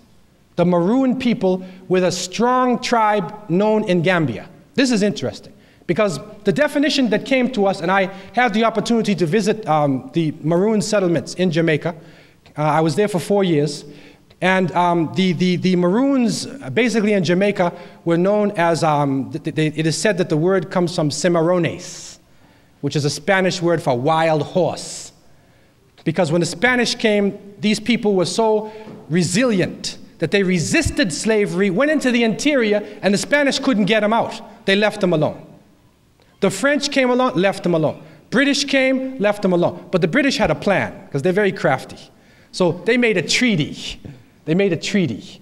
the Maroon people, with a strong tribe known in Gambia. This is interesting because the definition that came to us, and I had the opportunity to visit the Maroon settlements in Jamaica. I was there for 4 years. And the Maroons, basically in Jamaica, were known as, it is said that the word comes from cimarrones, which is a Spanish word for wild horse. Because when the Spanish came, these people were so resilient that they resisted slavery, went into the interior, and the Spanish couldn't get them out. They left them alone. The French came along, left them alone. British came, left them alone. But the British had a plan, because they're very crafty. So they made a treaty. They made a treaty.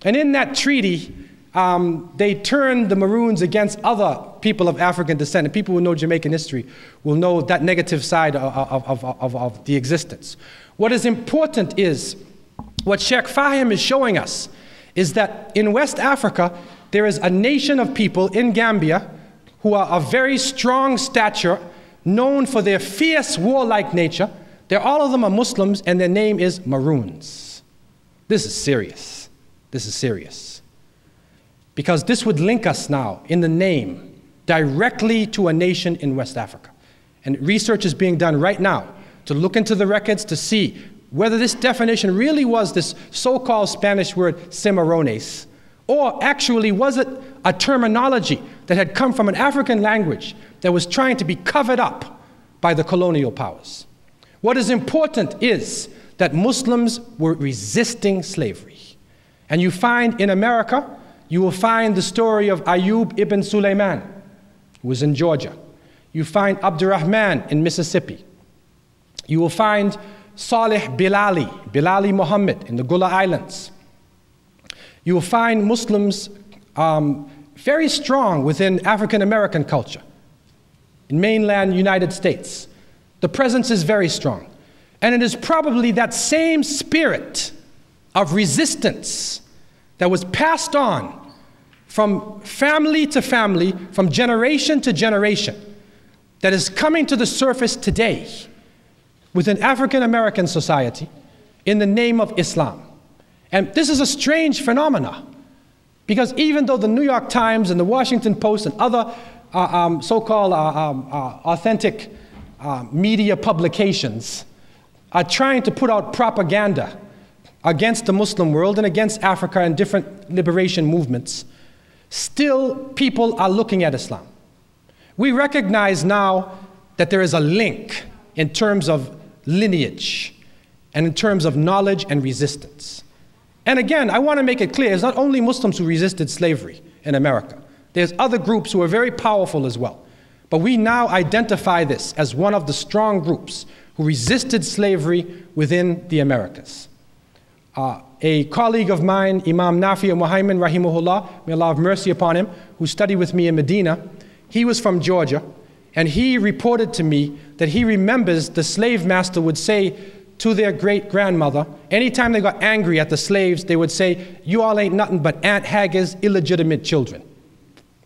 And in that treaty, they turned the Maroons against other people of African descent. And people who know Jamaican history will know that negative side of the existence. What is important is, what Sheikh Fahim is showing us, is that in West Africa, there is a nation of people in Gambia who are of very strong stature, known for their fierce warlike nature. All of them are Muslims, and their name is Maroons. This is serious. This is serious. Because this would link us now, in the name, directly to a nation in West Africa. And research is being done right now to look into the records to see whether this definition really was this so-called Spanish word cimarrones, or actually was it a terminology that had come from an African language that was trying to be covered up by the colonial powers. What is important is that Muslims were resisting slavery. And you find in America, you will find the story of Ayub ibn Sulaiman, who was in Georgia. You find Abdurrahman in Mississippi. You will find Saleh Bilali Muhammad in the Gula Islands. You will find Muslims very strong within African American culture. In mainland United States, the presence is very strong. And it is probably that same spirit of resistance that was passed on from family to family, from generation to generation, that is coming to the surface today within African American society in the name of Islam. And this is a strange phenomenon, because even though the New York Times and the Washington Post and other so-called authentic media publications are trying to put out propaganda against the Muslim world and against Africa and different liberation movements, still people are looking at Islam. We recognize now that there is a link in terms of lineage and in terms of knowledge and resistance. And again, I want to make it clear, it's not only Muslims who resisted slavery in America. There's other groups who are very powerful as well. But we now identify this as one of the strong groups who resisted slavery within the Americas. A colleague of mine, Imam Nafi Muhammad rahimahullah, may Allah have mercy upon him, who studied with me in Medina, he was from Georgia, and he reported to me that he remembers the slave master would say to their great-grandmother, anytime they got angry at the slaves, they would say, "You all ain't nothing but Aunt Haggard's illegitimate children."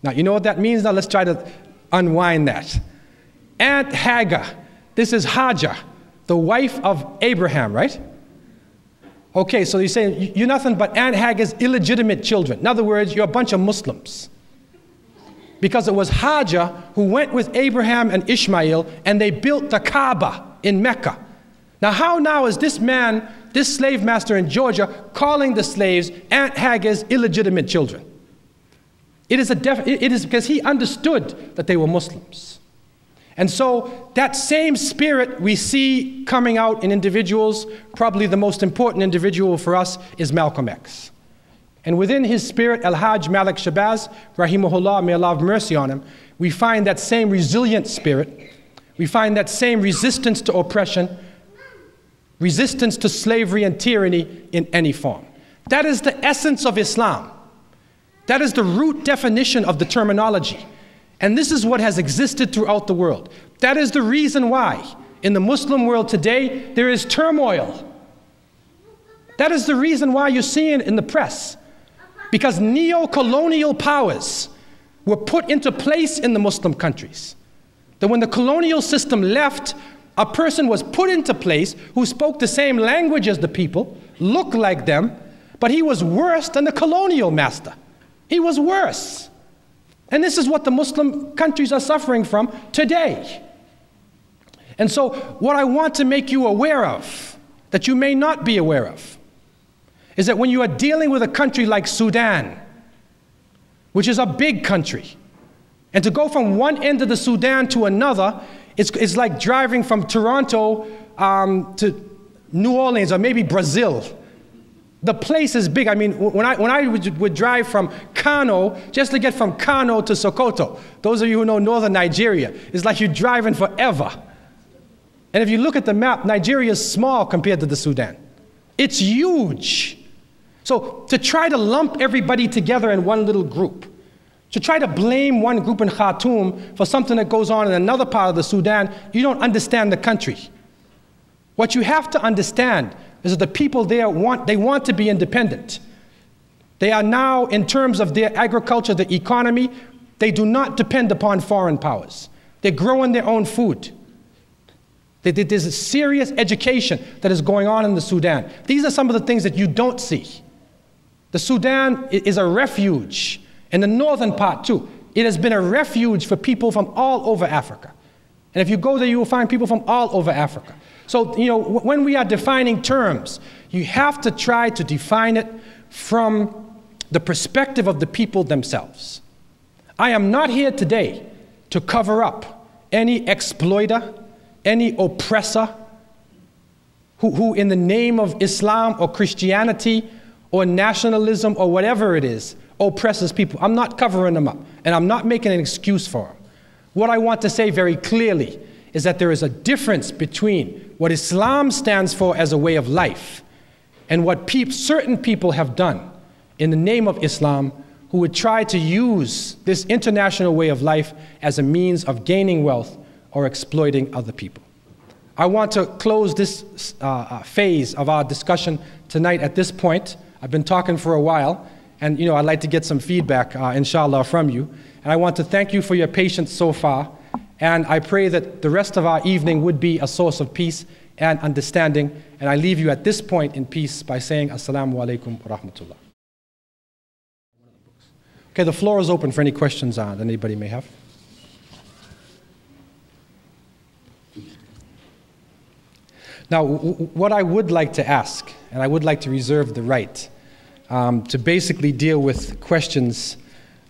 Now, you know what that means? Now let's try to unwind that. Aunt Hagar, this is Hajar, the wife of Abraham, right? Okay, so you say, you're nothing but Aunt Hagar's illegitimate children. In other words, you're a bunch of Muslims. Because it was Hajar who went with Abraham and Ishmael, and they built the Kaaba in Mecca. Now, how now is this man, this slave master in Georgia, calling the slaves Aunt Hagar's illegitimate children? It is because he understood that they were Muslims. And so that same spirit we see coming out in individuals. Probably the most important individual for us is Malcolm X. And within his spirit, Al-Hajj Malik Shabazz, rahimahullah, may Allah have mercy on him, we find that same resilient spirit. We find that same resistance to oppression, resistance to slavery and tyranny in any form. That is the essence of Islam. That is the root definition of the terminology. And this is what has existed throughout the world. That is the reason why in the Muslim world today there is turmoil. That is the reason why you're seeing it in the press. Because neo-colonial powers were put into place in the Muslim countries. That when the colonial system left, a person was put into place who spoke the same language as the people, looked like them, but he was worse than the colonial master. He was worse. And this is what the Muslim countries are suffering from today. And so what I want to make you aware of, that you may not be aware of, is that when you are dealing with a country like Sudan, which is a big country, and to go from one end of the Sudan to another, it's like driving from Toronto to New Orleans or maybe Brazil. The place is big. I mean, when I would drive from Kano, just to get from Kano to Sokoto, those of you who know northern Nigeria, it's like you're driving forever. And if you look at the map, Nigeria is small compared to the Sudan. It's huge. So to try to lump everybody together in one little group, to try to blame one group in Khartoum for something that goes on in another part of the Sudan, you don't understand the country. What you have to understand is that the people there want to be independent. They are now, in terms of their agriculture, the economy, they do not depend upon foreign powers. They're growing their own food. There's a serious education that is going on in the Sudan. These are some of the things that you don't see. The Sudan is a refuge, and the northern part too. It has been a refuge for people from all over Africa. And if you go there, you will find people from all over Africa. So, you know, when we are defining terms, you have to try to define it from the perspective of the people themselves. I am not here today to cover up any exploiter, any oppressor who in the name of Islam or Christianity or nationalism or whatever it is, oppresses people. I'm not covering them up, and I'm not making an excuse for them. What I want to say very clearly is that there is a difference between what Islam stands for as a way of life and what certain people have done in the name of Islam, who would try to use this international way of life as a means of gaining wealth or exploiting other people. I want to close this phase of our discussion tonight at this point. I've been talking for a while, and you know, I'd like to get some feedback, inshallah, from you. And I want to thank you for your patience so far. And I pray that the rest of our evening would be a source of peace and understanding. And I leave you at this point in peace by saying Assalamu alaikum wa rahmatullah. Okay, the floor is open for any questions that anybody may have. Now, what I would like to ask, and I would like to reserve the right to basically deal with questions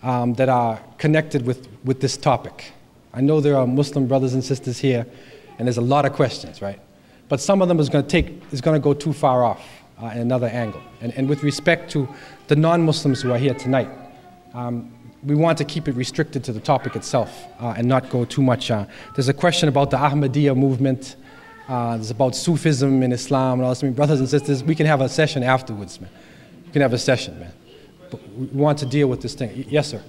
that are connected with this topic. I know there are Muslim brothers and sisters here, and there's a lot of questions, right? But some of them is going to go too far off in another angle. And with respect to the non-Muslims who are here tonight, we want to keep it restricted to the topic itself and not go too much. There's a question about the Ahmadiyya movement. There's about Sufism in Islam and all this. I mean, brothers and sisters, we can have a session afterwards, man. We can have a session, man. But we want to deal with this thing. Yes, sir.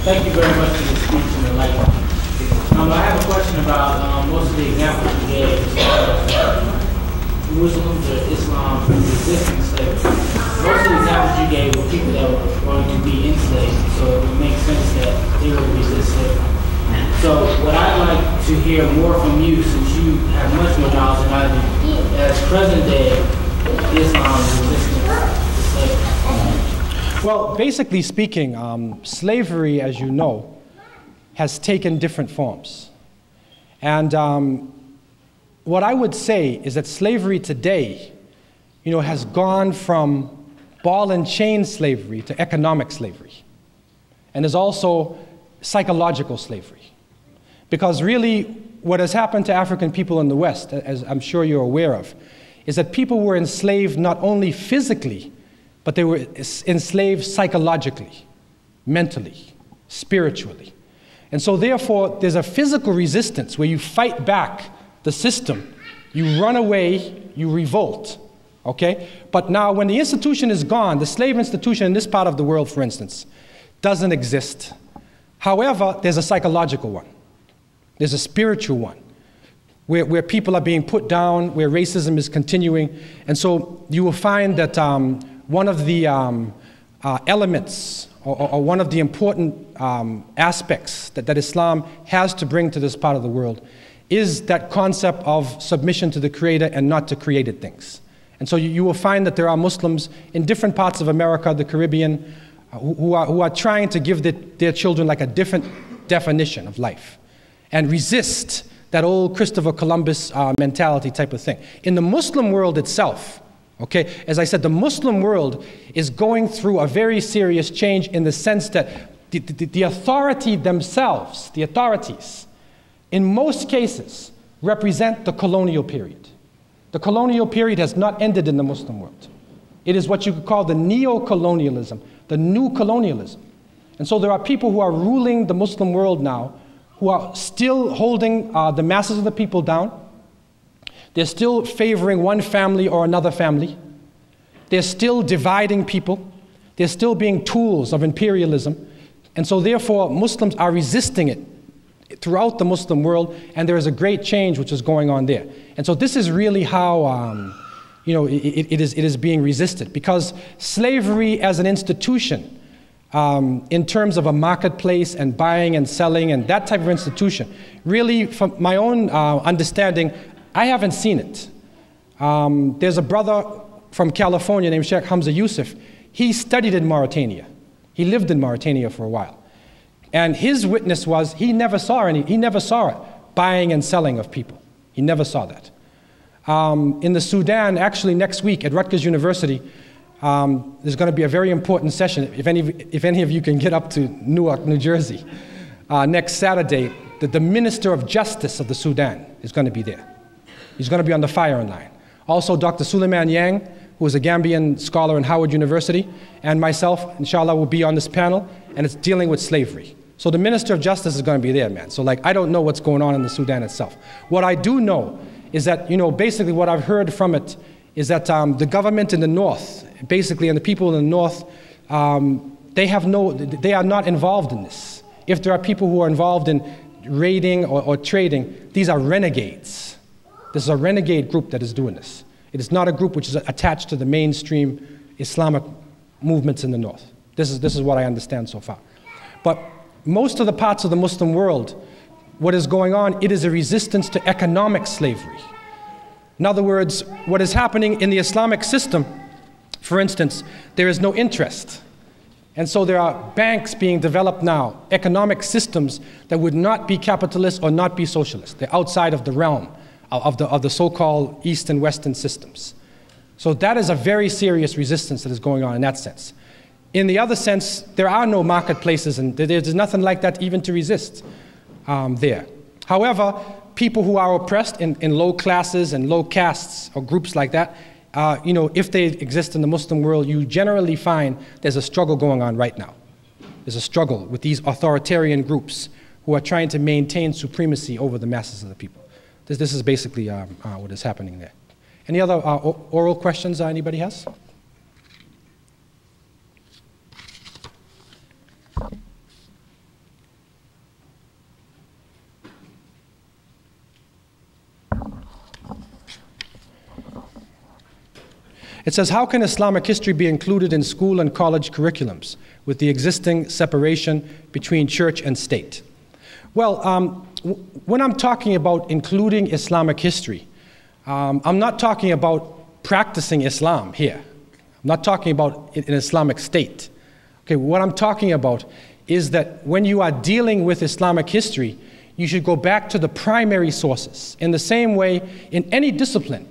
Thank you very much for the speech and the light. I have a question about most of the examples you gave as far as Muslims or Islam resisting slavery. Most of the examples you gave were people that were going to be enslaved, so it would make sense that they would resist slavery. So what I'd like to hear more from you, since you have much more knowledge than I do, as present day Islam resisting slavery. Well, basically speaking, slavery, as you know, has taken different forms. And what I would say is that slavery today, you know, has gone from ball and chain slavery to economic slavery. And there's also psychological slavery. Because really, what has happened to African people in the West, as I'm sure you're aware of, is that people were enslaved not only physically, but they were enslaved psychologically, mentally, spiritually. And so therefore, there's a physical resistance where you fight back the system, you run away, you revolt, okay? But now when the institution is gone, the slave institution in this part of the world, for instance, doesn't exist. However, there's a psychological one. There's a spiritual one, where people are being put down, where racism is continuing. And so you will find that one of the elements, or one of the important aspects that Islam has to bring to this part of the world is that concept of submission to the Creator and not to created things. And so you will find that there are Muslims in different parts of America, the Caribbean, who are trying to give their children like a different definition of life and resist that old Christopher Columbus mentality type of thing. In the Muslim world itself, okay, as I said, the Muslim world is going through a very serious change in the sense that the authority themselves, the authorities, in most cases, represent the colonial period. The colonial period has not ended in the Muslim world. It is what you could call the neo-colonialism, the new colonialism. And so there are people who are ruling the Muslim world now who are still holding the masses of the people down. They're still favoring one family or another family. They're still dividing people. They're still being tools of imperialism. And so therefore, Muslims are resisting it throughout the Muslim world, and there is a great change which is going on there. And so this is really how it is being resisted, because slavery as an institution, in terms of a marketplace and buying and selling and that type of institution, really, from my own understanding, I haven't seen it. There's a brother from California named Sheikh Hamza Yusuf. He studied in Mauritania. He lived in Mauritania for a while. And his witness was he never saw it, buying and selling of people. He never saw that. In the Sudan, actually next week at Rutgers University, there's going to be a very important session. If any of you can get up to Newark, New Jersey, next Saturday, the Minister of Justice of the Sudan is going to be there. He's going to be on the firing line. Also, Dr. Suleiman Yang, who is a Gambian scholar in Howard University, and myself, inshallah, will be on this panel, and it's dealing with slavery. So the Minister of Justice is going to be there, man. So I don't know what's going on in the Sudan itself. What I do know is that, basically what I've heard from it is that the government in the north, basically, and the people in the north, they are not involved in this. If there are people who are involved in raiding or trading, these are renegades. This is a renegade group that is doing this. It is not a group which is attached to the mainstream Islamic movements in the north. This is what I understand so far. But most of the parts of the Muslim world, what is going on, it is a resistance to economic slavery. In other words, what is happening in the Islamic system, for instance, there is no interest. And so there are banks being developed now, economic systems that would not be capitalist or not be socialist. They're outside of the realm of the so-called East and Western systems. So that is a very serious resistance that is going on in that sense. In the other sense, there are no marketplaces, and there's nothing like that even to resist there. However, people who are oppressed in low classes and low castes or groups like that, if they exist in the Muslim world, you generally find there's a struggle going on right now. There's a struggle with these authoritarian groups who are trying to maintain supremacy over the masses of the people. This is basically what is happening there. Any other oral questions anybody has? It says, how can Islamic history be included in school and college curriculums with the existing separation between church and state? Well, when I'm talking about including Islamic history, I'm not talking about practicing Islam here. I'm not talking about an Islamic state. Okay, what I'm talking about is that when you are dealing with Islamic history, you should go back to the primary sources. In the same way, in any discipline,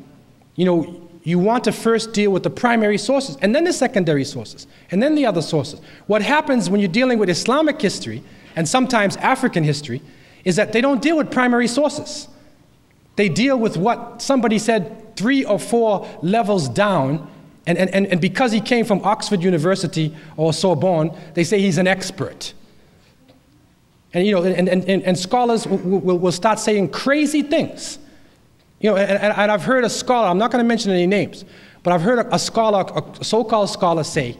you want to first deal with the primary sources, and then the secondary sources, and then the other sources. What happens when you're dealing with Islamic history, and sometimes African history, is that they don't deal with primary sources. They deal with what somebody said 3 or 4 levels down, and because he came from Oxford University or Sorbonne, they say he's an expert. And, you know, and scholars will start saying crazy things. You know, and I've heard a scholar, I'm not going to mention any names, but I've heard a scholar, a so-called scholar say,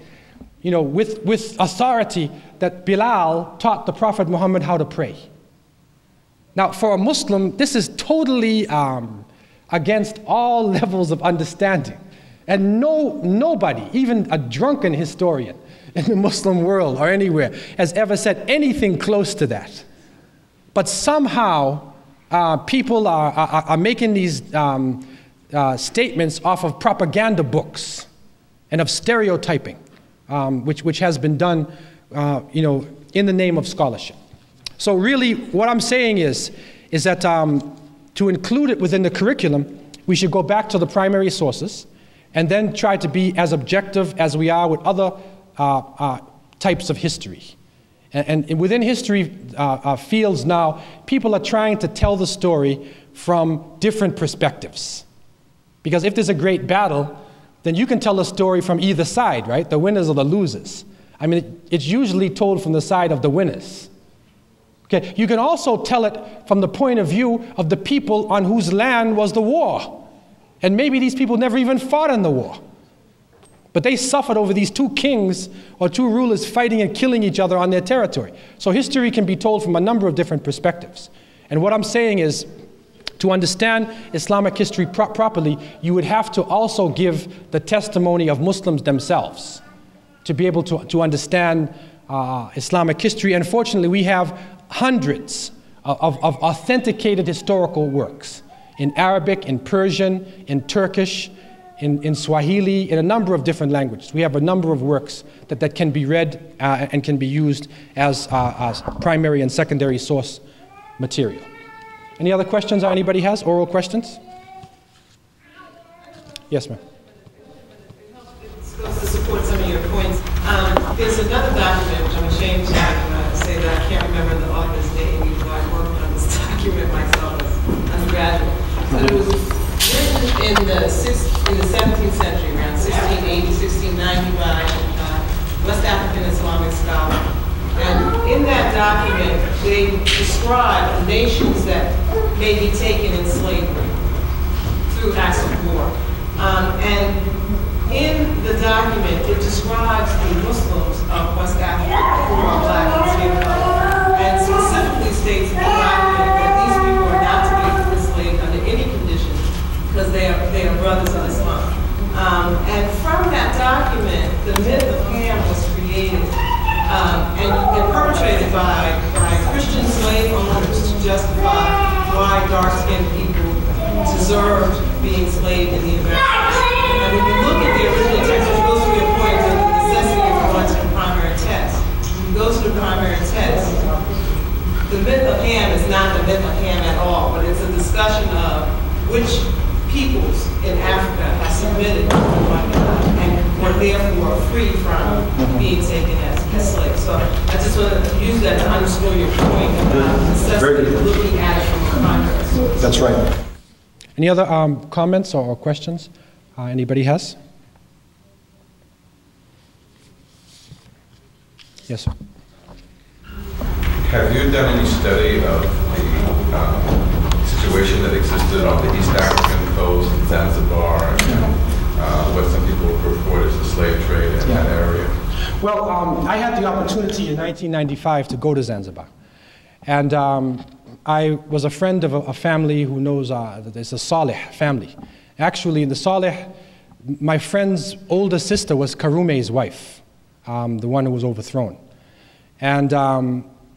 you know, with authority, that Bilal taught the Prophet Muhammad how to pray. Now, for a Muslim, this is totally against all levels of understanding. And nobody, even a drunken historian in the Muslim world or anywhere, has ever said anything close to that. But somehow, people are making these statements off of propaganda books and of stereotyping, which has been done, you know, in the name of scholarship. So really, what I'm saying is that to include it within the curriculum, we should go back to the primary sources and then try to be as objective as we are with other types of history. And within history fields now, people are trying to tell the story from different perspectives. Because if there's a great battle, then you can tell a story from either side, right? The winners or the losers. I mean, it's usually told from the side of the winners. Okay, you can also tell it from the point of view of the people on whose land was the war. And maybe these people never even fought in the war. But they suffered over these 2 kings or 2 rulers fighting and killing each other on their territory. So history can be told from a number of different perspectives. And what I'm saying is, to understand Islamic history properly, you would have to also give the testimony of Muslims themselves to be able to understand Islamic history. And fortunately, we have hundreds of authenticated historical works in Arabic, in Persian, in Turkish, in Swahili, in a number of different languages. We have a number of works that can be read and can be used as primary and secondary source material. Any other questions or anybody has? Oral questions? Yes, ma'am. It's supposed to support some of your points. There's another document, which I'm ashamed to say that I can't remember the author's name, even though I worked on this document myself as undergraduate. But it was written in the 17th century, around 1680, 1690 by West African Islamic scholar. And in that document, they describe nations that may be taken in slavery through acts of war. And in the document, it describes the Muslims of West Africa who are black and skin color, and specifically states in the document that these people are not to be enslaved under any condition because they are brothers of Islam. And from that document, the myth of Ham was created and perpetrated by Christian slave owners to justify why dark-skinned people deserved being enslaved in the Americas. And when you look at the original text, which goes to your point of the necessity of going to the primary text, when you go to the primary text, the myth of Ham is not the myth of Ham at all, but it's a discussion of which peoples in Africa have submitted and were therefore free from being taken as slaves. So I just want to use that to underscore your point about the necessity of looking at it from a primary source. That's right. Any other comments or questions anybody has? Yes, sir. Have you done any study of the situation that existed on the East African coast, Zanzibar, and what some people report as the slave trade in that area? Well, I had the opportunity in 1995 to go to Zanzibar. And I was a friend of a family who knows, it's a Saleh family. Actually, in the Saleh, my friend's older sister was Karume's wife, the one who was overthrown. And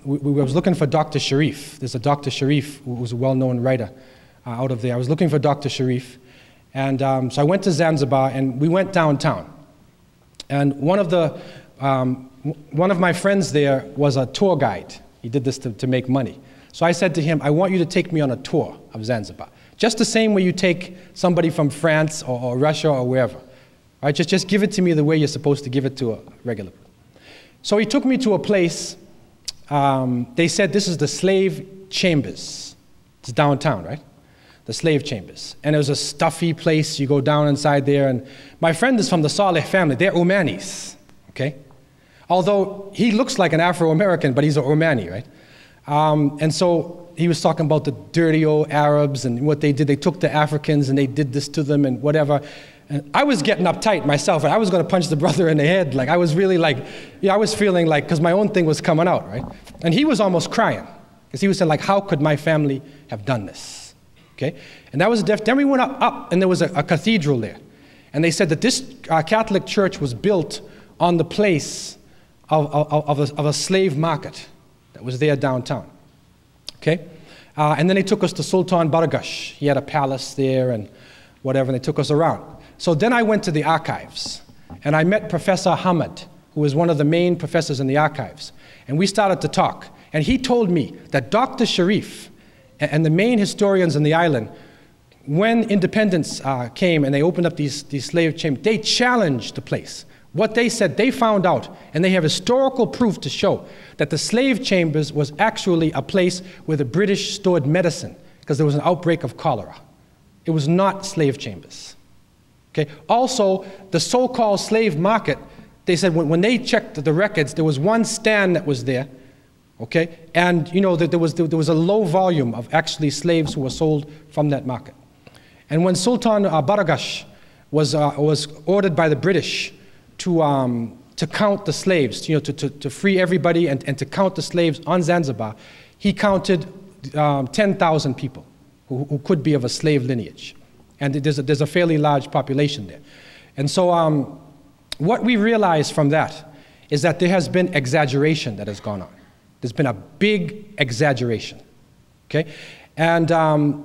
we was looking for Dr. Sharif. There's a Dr. Sharif who was a well-known writer out of there. I was looking for Dr. Sharif. And so I went to Zanzibar, and we went downtown. And one of my friends there was a tour guide. He did this to make money. So I said to him, I want you to take me on a tour of Zanzibar. Just the same way you take somebody from France or Russia or wherever. Right? Just give it to me the way you're supposed to give it to a regular person. So he took me to a place, they said this is the slave chambers. It's downtown, right? The slave chambers. And it was a stuffy place. You go down inside there, and my friend is from the Saleh family. They're Omanis, okay? Although he looks like an Afro-American, but he's an Omani, right? And so he was talking about the dirty old Arabs and what they did. They took the Africans and they did this to them and whatever. And I was getting uptight myself. I was going to punch the brother in the head. Like, I was really like, I was feeling like, because my own thing was coming out, right? And he was almost crying, because he was saying, like, how could my family have done this? Okay? And that was then we went up and there was a cathedral there. And they said that this Catholic church was built on the place of a slave market that was there downtown. Okay? And then they took us to Sultan Baragash. He had a palace there and whatever, and they took us around. So then I went to the archives, and I met Professor Hamad, who was one of the main professors in the archives. And we started to talk. And he told me that Dr. Sharif and the main historians in the island, when independence came and they opened up these slave chambers, they challenged the place. What they said, they found out, and they have historical proof to show that the slave chambers was actually a place where the British stored medicine because there was an outbreak of cholera. It was not slave chambers. Okay? Also, the so-called slave market, they said when they checked the records, there was one stand that was there, okay? And you know, there was a low volume of actually slaves who were sold from that market. And when Sultan Baragash was ordered by the British to count the slaves, you know, to free everybody and to count the slaves on Zanzibar, he counted 10,000 people who could be of a slave lineage. And there's a fairly large population there. And so what we realize from that is that there has been exaggeration that has gone on. There's been a big exaggeration, okay? And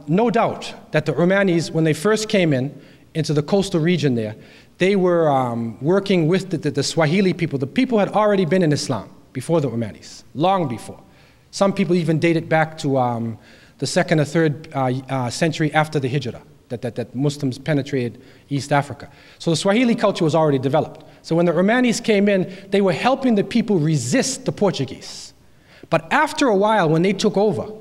no doubt that the Omanis, when they first came into the coastal region there, they were working with the Swahili people. The people had already been in Islam before the Omanis, long before. Some people even date it back to the 2nd or 3rd century after the Hijrah, that Muslims penetrated East Africa. So the Swahili culture was already developed. So when the Omanis came in, they were helping the people resist the Portuguese. But after a while, when they took over,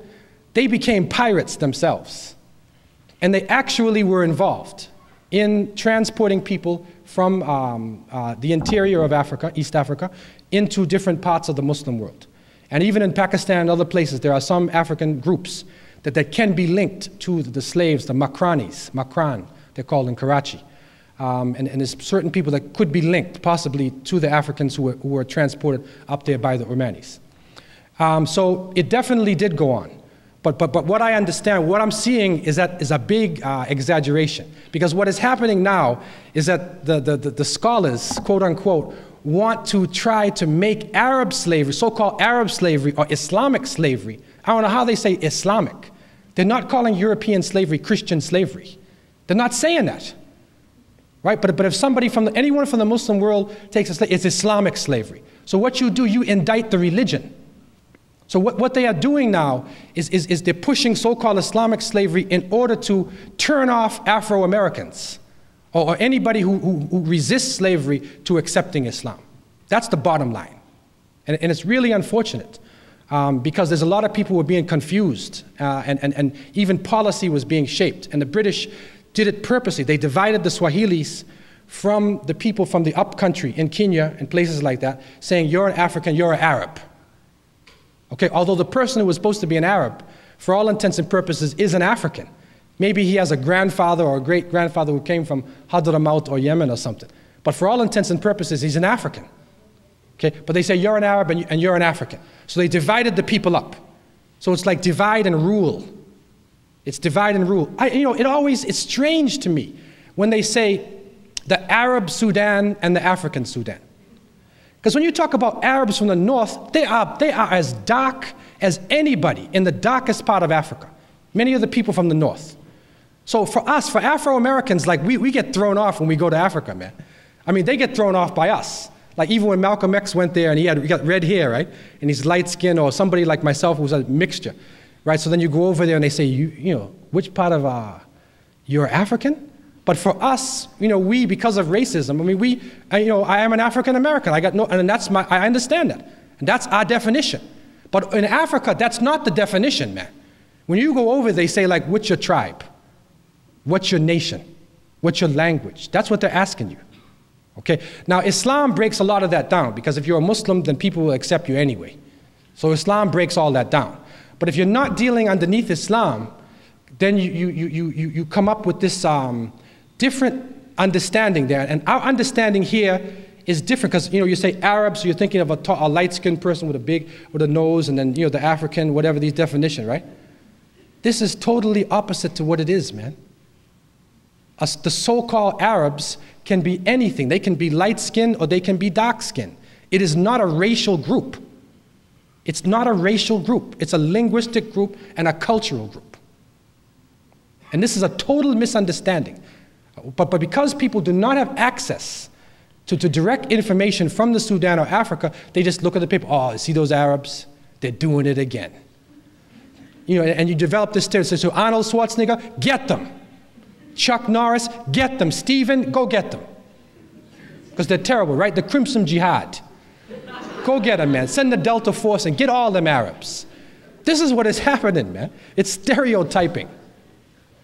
they became pirates themselves. And they actually were involved in transporting people from the interior of Africa, East Africa, into different parts of the Muslim world. And even in Pakistan and other places, there are some African groups that can be linked to the slaves, the Makran, they're called in Karachi. And there's certain people that could be linked, possibly, to the Africans who were transported up there by the Omanis. So it definitely did go on. But what I understand, what I'm seeing is a big exaggeration. Because what is happening now is that the scholars, quote unquote, want to try to make Arab slavery, so-called Arab slavery or Islamic slavery, I don't know how they say Islamic. They're not calling European slavery Christian slavery. They're not saying that. Right? But if somebody anyone from the Muslim world takes a slave, it's Islamic slavery. So what you do, you indict the religion. So what they are doing now is they're pushing so-called Islamic slavery in order to turn off Afro-Americans or anybody who resists slavery to accepting Islam. That's the bottom line. And it's really unfortunate because there's a lot of people who are being confused and even policy was being shaped. And the British did it purposely. They divided the Swahilis from the people from the upcountry in Kenya and places like that, saying you're an African, you're an Arab. Okay, although the person who was supposed to be an Arab, for all intents and purposes, is an African. Maybe he has a grandfather or a great-grandfather who came from Hadramaut or Yemen or something. But for all intents and purposes, he's an African. Okay, but they say you're an Arab and you're an African. So they divided the people up. So it's like divide and rule. It's divide and rule. It's strange to me when they say the Arab Sudan and the African Sudan. Because when you talk about Arabs from the north, they are as dark as anybody in the darkest part of Africa. Many of the people from the north. So for us, for Afro-Americans, like we get thrown off when we go to Africa, man. I mean, they get thrown off by us. Like even when Malcolm X went there and he got red hair, right? And he's light skinned, or somebody like myself who was a mixture, right? So then you go over there and they say, you know, which part of you're African? But for us, we, because of racism, I mean, I am an African American. And I understand that. And that's our definition. But in Africa, that's not the definition, man. When you go over, they say like, what's your tribe? What's your nation? What's your language? That's what they're asking you. Okay? Now, Islam breaks a lot of that down, because if you're a Muslim, then people will accept you anyway. So Islam breaks all that down. But if you're not dealing underneath Islam, then you come up with this different understanding there. And our understanding here is different, because you say Arab, so you're thinking of a light-skinned person with a nose, and then the African, whatever these definition, right? This is totally opposite to what it is, man. The so-called Arabs can be anything. They can be light-skinned or they can be dark-skinned. It is not a racial group. It's not a racial group. It's a linguistic group and a cultural group. And this is a total misunderstanding. But because people do not have access to direct information from the Sudan or Africa, they just look at the paper. Oh, see those Arabs? They're doing it again. And you develop this stereotype. So Arnold Schwarzenegger, get them. Chuck Norris, get them. Steven, go get them. Because they're terrible, right? The Crimson Jihad. Go get them, man. Send the Delta Force and get all them Arabs. This is what is happening, man. It's stereotyping.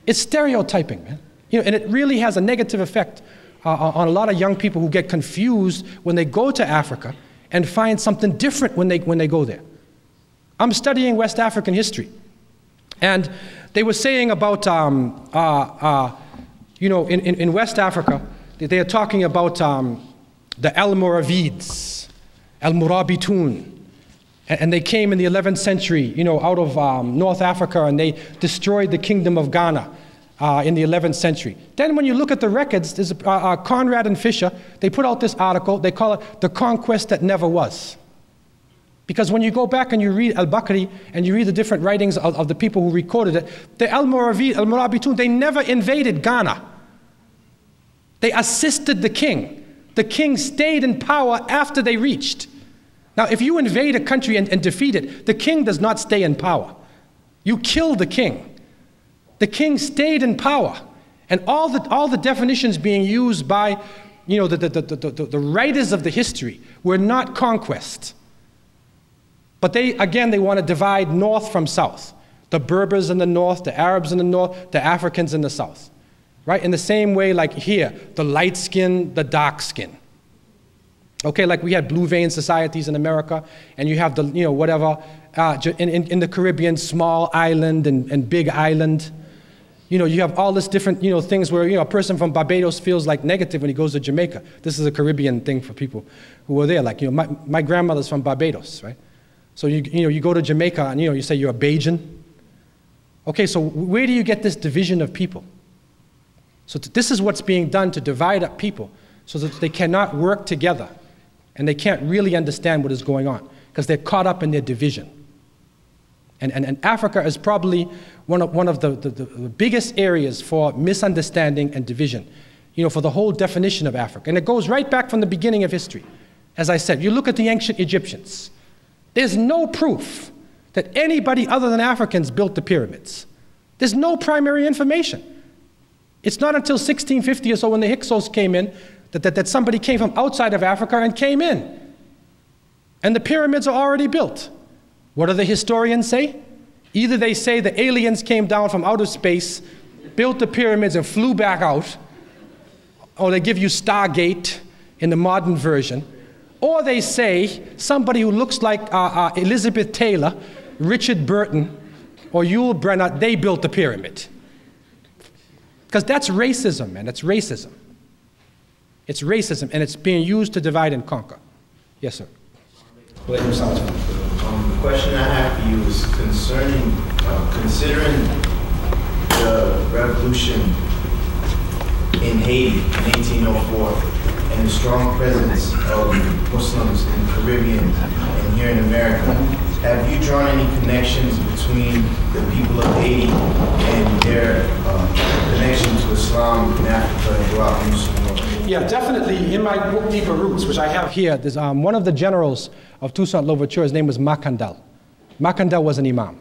It's stereotyping, man. And it really has a negative effect on a lot of young people who get confused when they go to Africa and find something different when they go there. I'm studying West African history, and they were saying about, in West Africa, they are talking about the Almoravids, Almorabitun, and they came in the 11th century, out of North Africa, and they destroyed the kingdom of Ghana in the 11th century. Then when you look at the records, there's Conrad and Fisher, they put out this article, they call it The Conquest That Never Was. Because when you go back and you read Al-Bakri and you read the different writings of the people who recorded it, the Almorabitun, they never invaded Ghana. They assisted the king. The king stayed in power after they reached. Now, if you invade a country and defeat it, the king does not stay in power. You kill the king. The king stayed in power. And all the definitions being used by the writers of the history were not conquest. But they want to divide north from south. The Berbers in the north, the Arabs in the north, the Africans in the south. Right? In the same way, like here, the light skin, the dark skin. Okay, like we had blue vein societies in America, and you have the, whatever, in the Caribbean, small island and big island. You have all this different, things where, a person from Barbados feels like negative when he goes to Jamaica. This is a Caribbean thing for people who are there. Like, my grandmother's from Barbados, right? So, you go to Jamaica and, you say you're a Bajan. Okay, so where do you get this division of people? So this is what's being done to divide up people so that they cannot work together and they can't really understand what is going on because they're caught up in their division. And Africa is probably one of the biggest areas for misunderstanding and division, for the whole definition of Africa. And it goes right back from the beginning of history. As I said, you look at the ancient Egyptians. There's no proof that anybody other than Africans built the pyramids. There's no primary information. It's not until 1650 or so when the Hyksos came in that somebody came from outside of Africa and came in. And the pyramids are already built. What do the historians say? Either they say the aliens came down from outer space, built the pyramids and flew back out, or they give you Stargate in the modern version, or they say somebody who looks like Elizabeth Taylor, Richard Burton, or Yul Brynner, they built the pyramid. Because that's racism, man. That's racism. It's racism, and it's being used to divide and conquer. Yes, sir. The question I have for you is concerning, considering the revolution in Haiti in 1804 and the strong presence of Muslims in the Caribbean and here in America, have you drawn any connections between the people of Haiti and their connection to Islam in Africa and throughout the Muslim world? Yeah, definitely. In my book, Deeper Roots, which I have here, there's one of the generals of Toussaint Louverture, his name was Makandal. Makandal was an imam.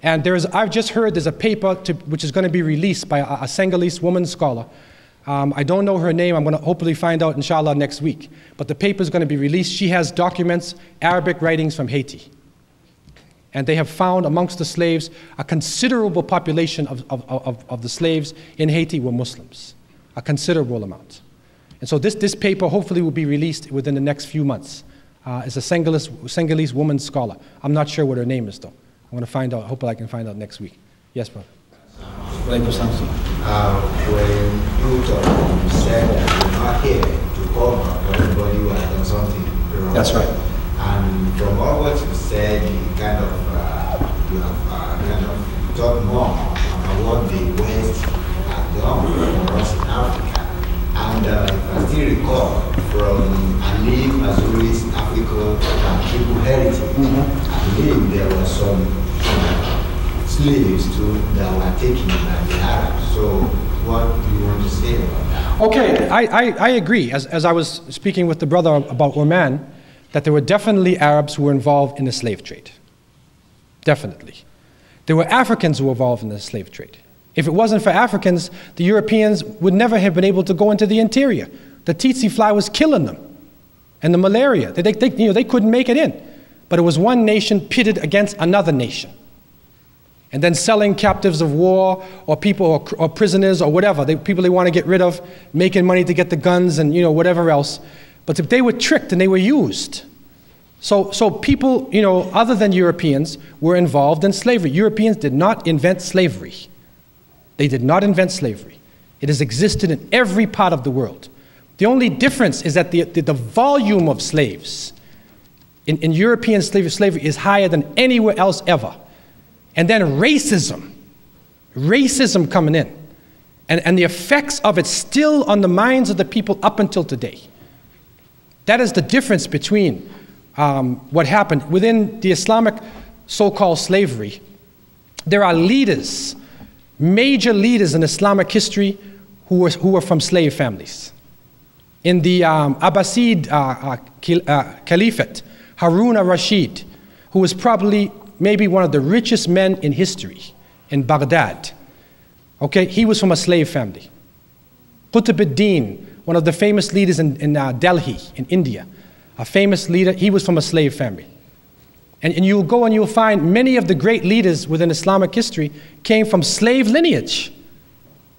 And I've just heard there's a paper which is going to be released by a Senegalese woman scholar. I don't know her name. I'm going to hopefully find out, inshallah, next week. But the paper is going to be released. She has documents, Arabic writings from Haiti. And they have found amongst the slaves a considerable population of the slaves in Haiti were Muslims, a considerable amount. And so this paper hopefully will be released within the next few months. It's a Senegalese woman scholar. I'm not sure what her name is though. I want to find out, hopefully I can find out next week. Yes, brother. When you talk, you said that you're not here to cover for anybody who has done something wrong. That's right. And from all what you said, you kind of talked more about what the West has done for us in Africa. And if I still recall from Ali Mazuri's Africa and Triple Heritage, I believe there were some slaves too that were taken by the Arabs. So what do you want to say about that? Okay, I agree. As I was speaking with the brother about Oman, that there were definitely Arabs who were involved in the slave trade. Definitely. There were Africans who were involved in the slave trade. If it wasn't for Africans, the Europeans would never have been able to go into the interior. The tsetse fly was killing them. And the malaria, they couldn't make it in. But it was one nation pitted against another nation. And then selling captives of war or people or prisoners or whatever, people they want to get rid of, making money to get the guns and whatever else. But if they were tricked and they were used. So people, other than Europeans were involved in slavery. Europeans did not invent slavery. They did not invent slavery. It has existed in every part of the world. The only difference is that the volume of slaves in European slavery is higher than anywhere else ever. And then racism coming in. And the effects of it still on the minds of the people up until today. That is the difference between what happened. Within the Islamic so-called slavery, there are leaders, major leaders in Islamic history who were from slave families. In the Abbasid Caliphate, Harun al-Rashid, who was probably maybe one of the richest men in history in Baghdad. Okay, he was from a slave family. Qutb ad-Din, one of the famous leaders in Delhi, in India, a famous leader, he was from a slave family. And you'll go and you'll find many of the great leaders within Islamic history came from slave lineage.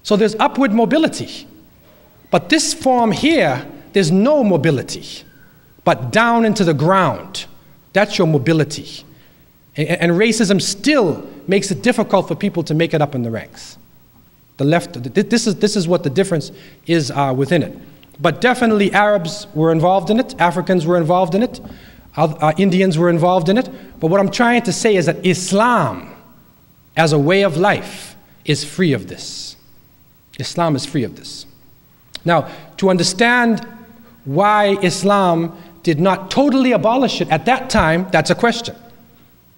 So there's upward mobility. But this form here, there's no mobility, but down into the ground. That's your mobility. And racism still makes it difficult for people to make it up in the ranks. The left, this is what the difference is within it. But definitely Arabs were involved in it, Africans were involved in it, Indians were involved in it. But what I'm trying to say is that Islam, as a way of life, is free of this. Islam is free of this. Now, to understand why Islam did not totally abolish it at that time, that's a question.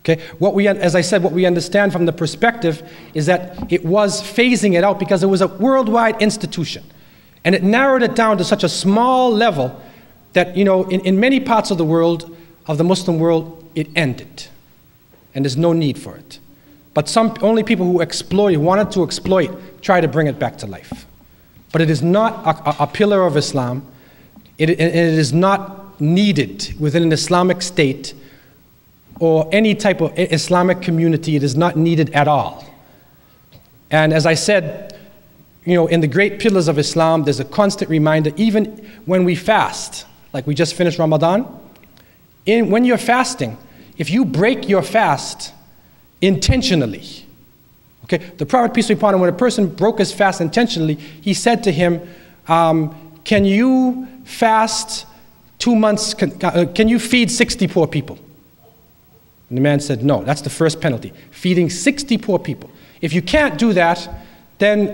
Okay? As I said, what we understand from the perspective is that it was phasing it out because it was a worldwide institution. And it narrowed it down to such a small level that, in many parts of the world, of the Muslim world, it ended. And there's no need for it. But only people who wanted to exploit, try to bring it back to life. But it is not a pillar of Islam. It is not needed within an Islamic state or any type of Islamic community. It is not needed at all. And as I said, in the great pillars of Islam, there's a constant reminder, even when we fast, like we just finished Ramadan, when you're fasting, if you break your fast intentionally, okay, the Prophet, peace be upon him, when a person broke his fast intentionally, he said to him, can you fast 2 months, can you feed 60 poor people? And the man said, no, that's the first penalty, feeding 60 poor people. If you can't do that, then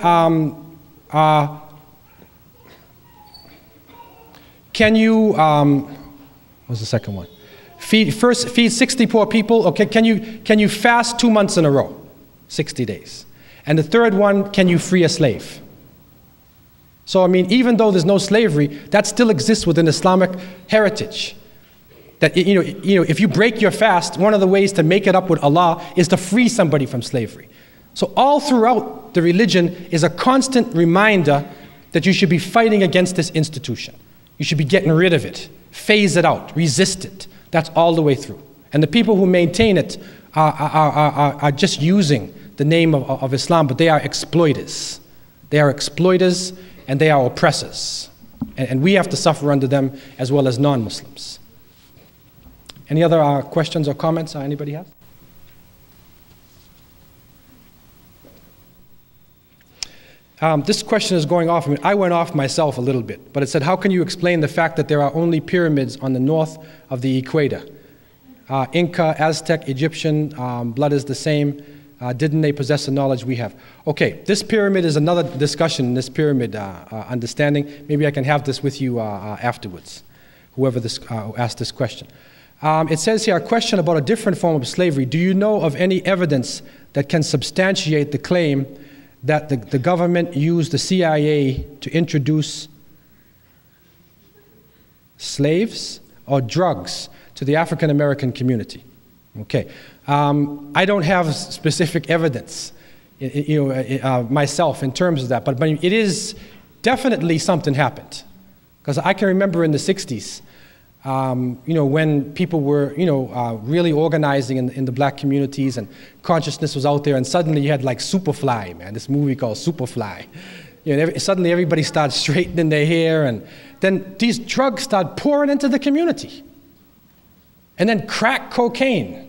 can you, what's the second one? Feed 60 poor people, okay, can you fast 2 months in a row, 60 days? And the third one, can you free a slave? So, I mean, even though there's no slavery, that still exists within Islamic heritage. That, if you break your fast, one of the ways to make it up with Allah is to free somebody from slavery. So all throughout the religion is a constant reminder that you should be fighting against this institution. You should be getting rid of it, phase it out, resist it. That's all the way through. And the people who maintain it are just using the name of Islam, but they are exploiters. They are exploiters and they are oppressors. And we have to suffer under them as well as non-Muslims. Any other questions or comments anybody has? This question is going off. I mean, I went off myself a little bit, but it said, how can you explain the fact that there are only pyramids on the north of the equator? Inca, Aztec, Egyptian, blood is the same. Didn't they possess the knowledge we have? Okay, this pyramid is another discussion, this pyramid understanding. Maybe I can have this with you afterwards, whoever asked this question. It says here, a question about a different form of slavery. Do you know of any evidence that can substantiate the claim that the government used the CIA to introduce slaves or drugs to the African American community? Okay, I don't have specific evidence, myself in terms of that, but it is definitely something happened, because I can remember in the 60s, when people were, really organizing in the black communities and consciousness was out there, and suddenly you had like Superfly, man, this movie called Superfly. Suddenly everybody started straightening their hair, and then these drugs started pouring into the community. And then crack cocaine.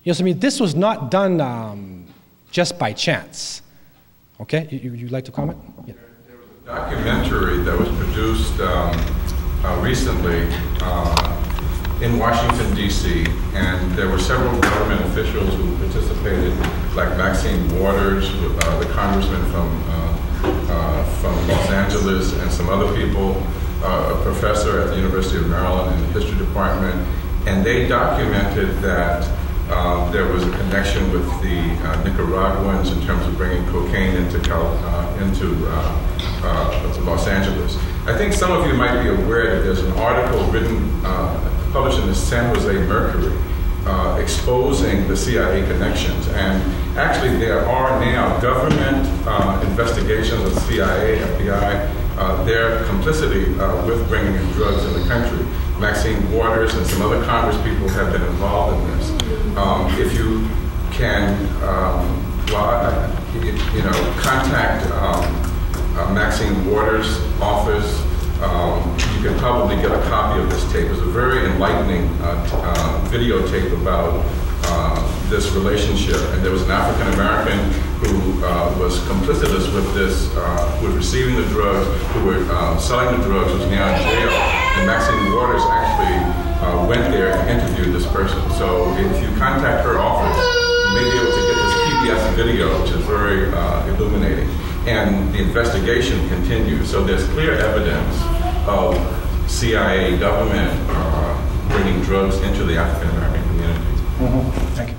I mean, this was not done just by chance. Okay, you'd like to comment? Yeah. There was a documentary that was produced recently in Washington, D.C., and there were several government officials who participated, like Maxine Waters, the congressman from Los Angeles, and some other people, a professor at the University of Maryland in the history department, and they documented that there was a connection with the Nicaraguans in terms of bringing cocaine into Los Angeles. I think some of you might be aware that there's an article written, published in the San Jose Mercury, exposing the CIA connections. And actually there are now government investigations of the CIA, FBI, their complicity with bringing in drugs in the country. Maxine Waters and some other Congress people have been involved in this. If you can, contact Maxine Waters' office, you can probably get a copy of this tape. It's a very enlightening videotape about this relationship. And there was an African American who was complicitous with this, who was receiving the drugs, who were selling the drugs, was now in jail. And Maxine Waters actually went there and interviewed this person. So if you contact her office, you may be able to get this PBS video, which is very illuminating. And the investigation continues. So there's clear evidence of CIA government bringing drugs into the African American community. Mm-hmm. Thank you.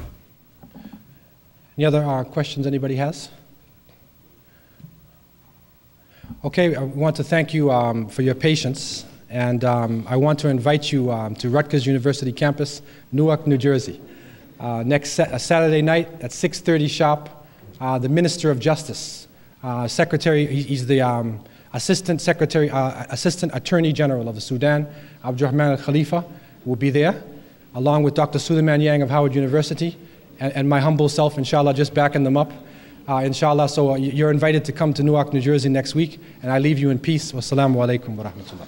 Any other questions anybody has? Okay, I want to thank you for your patience, and I want to invite you to Rutgers University campus, Newark, New Jersey. Next Saturday night at 6:30 sharp, the Minister of Justice, Secretary, he's the Assistant Attorney General of the Sudan, Abdurrahman al-Khalifa, will be there, along with Dr. Suleiman Yang of Howard University, and my humble self, inshallah, just backing them up, inshallah. So you're invited to come to Newark, New Jersey next week, and I leave you in peace. Wassalamu alaikum wa rahmatullah.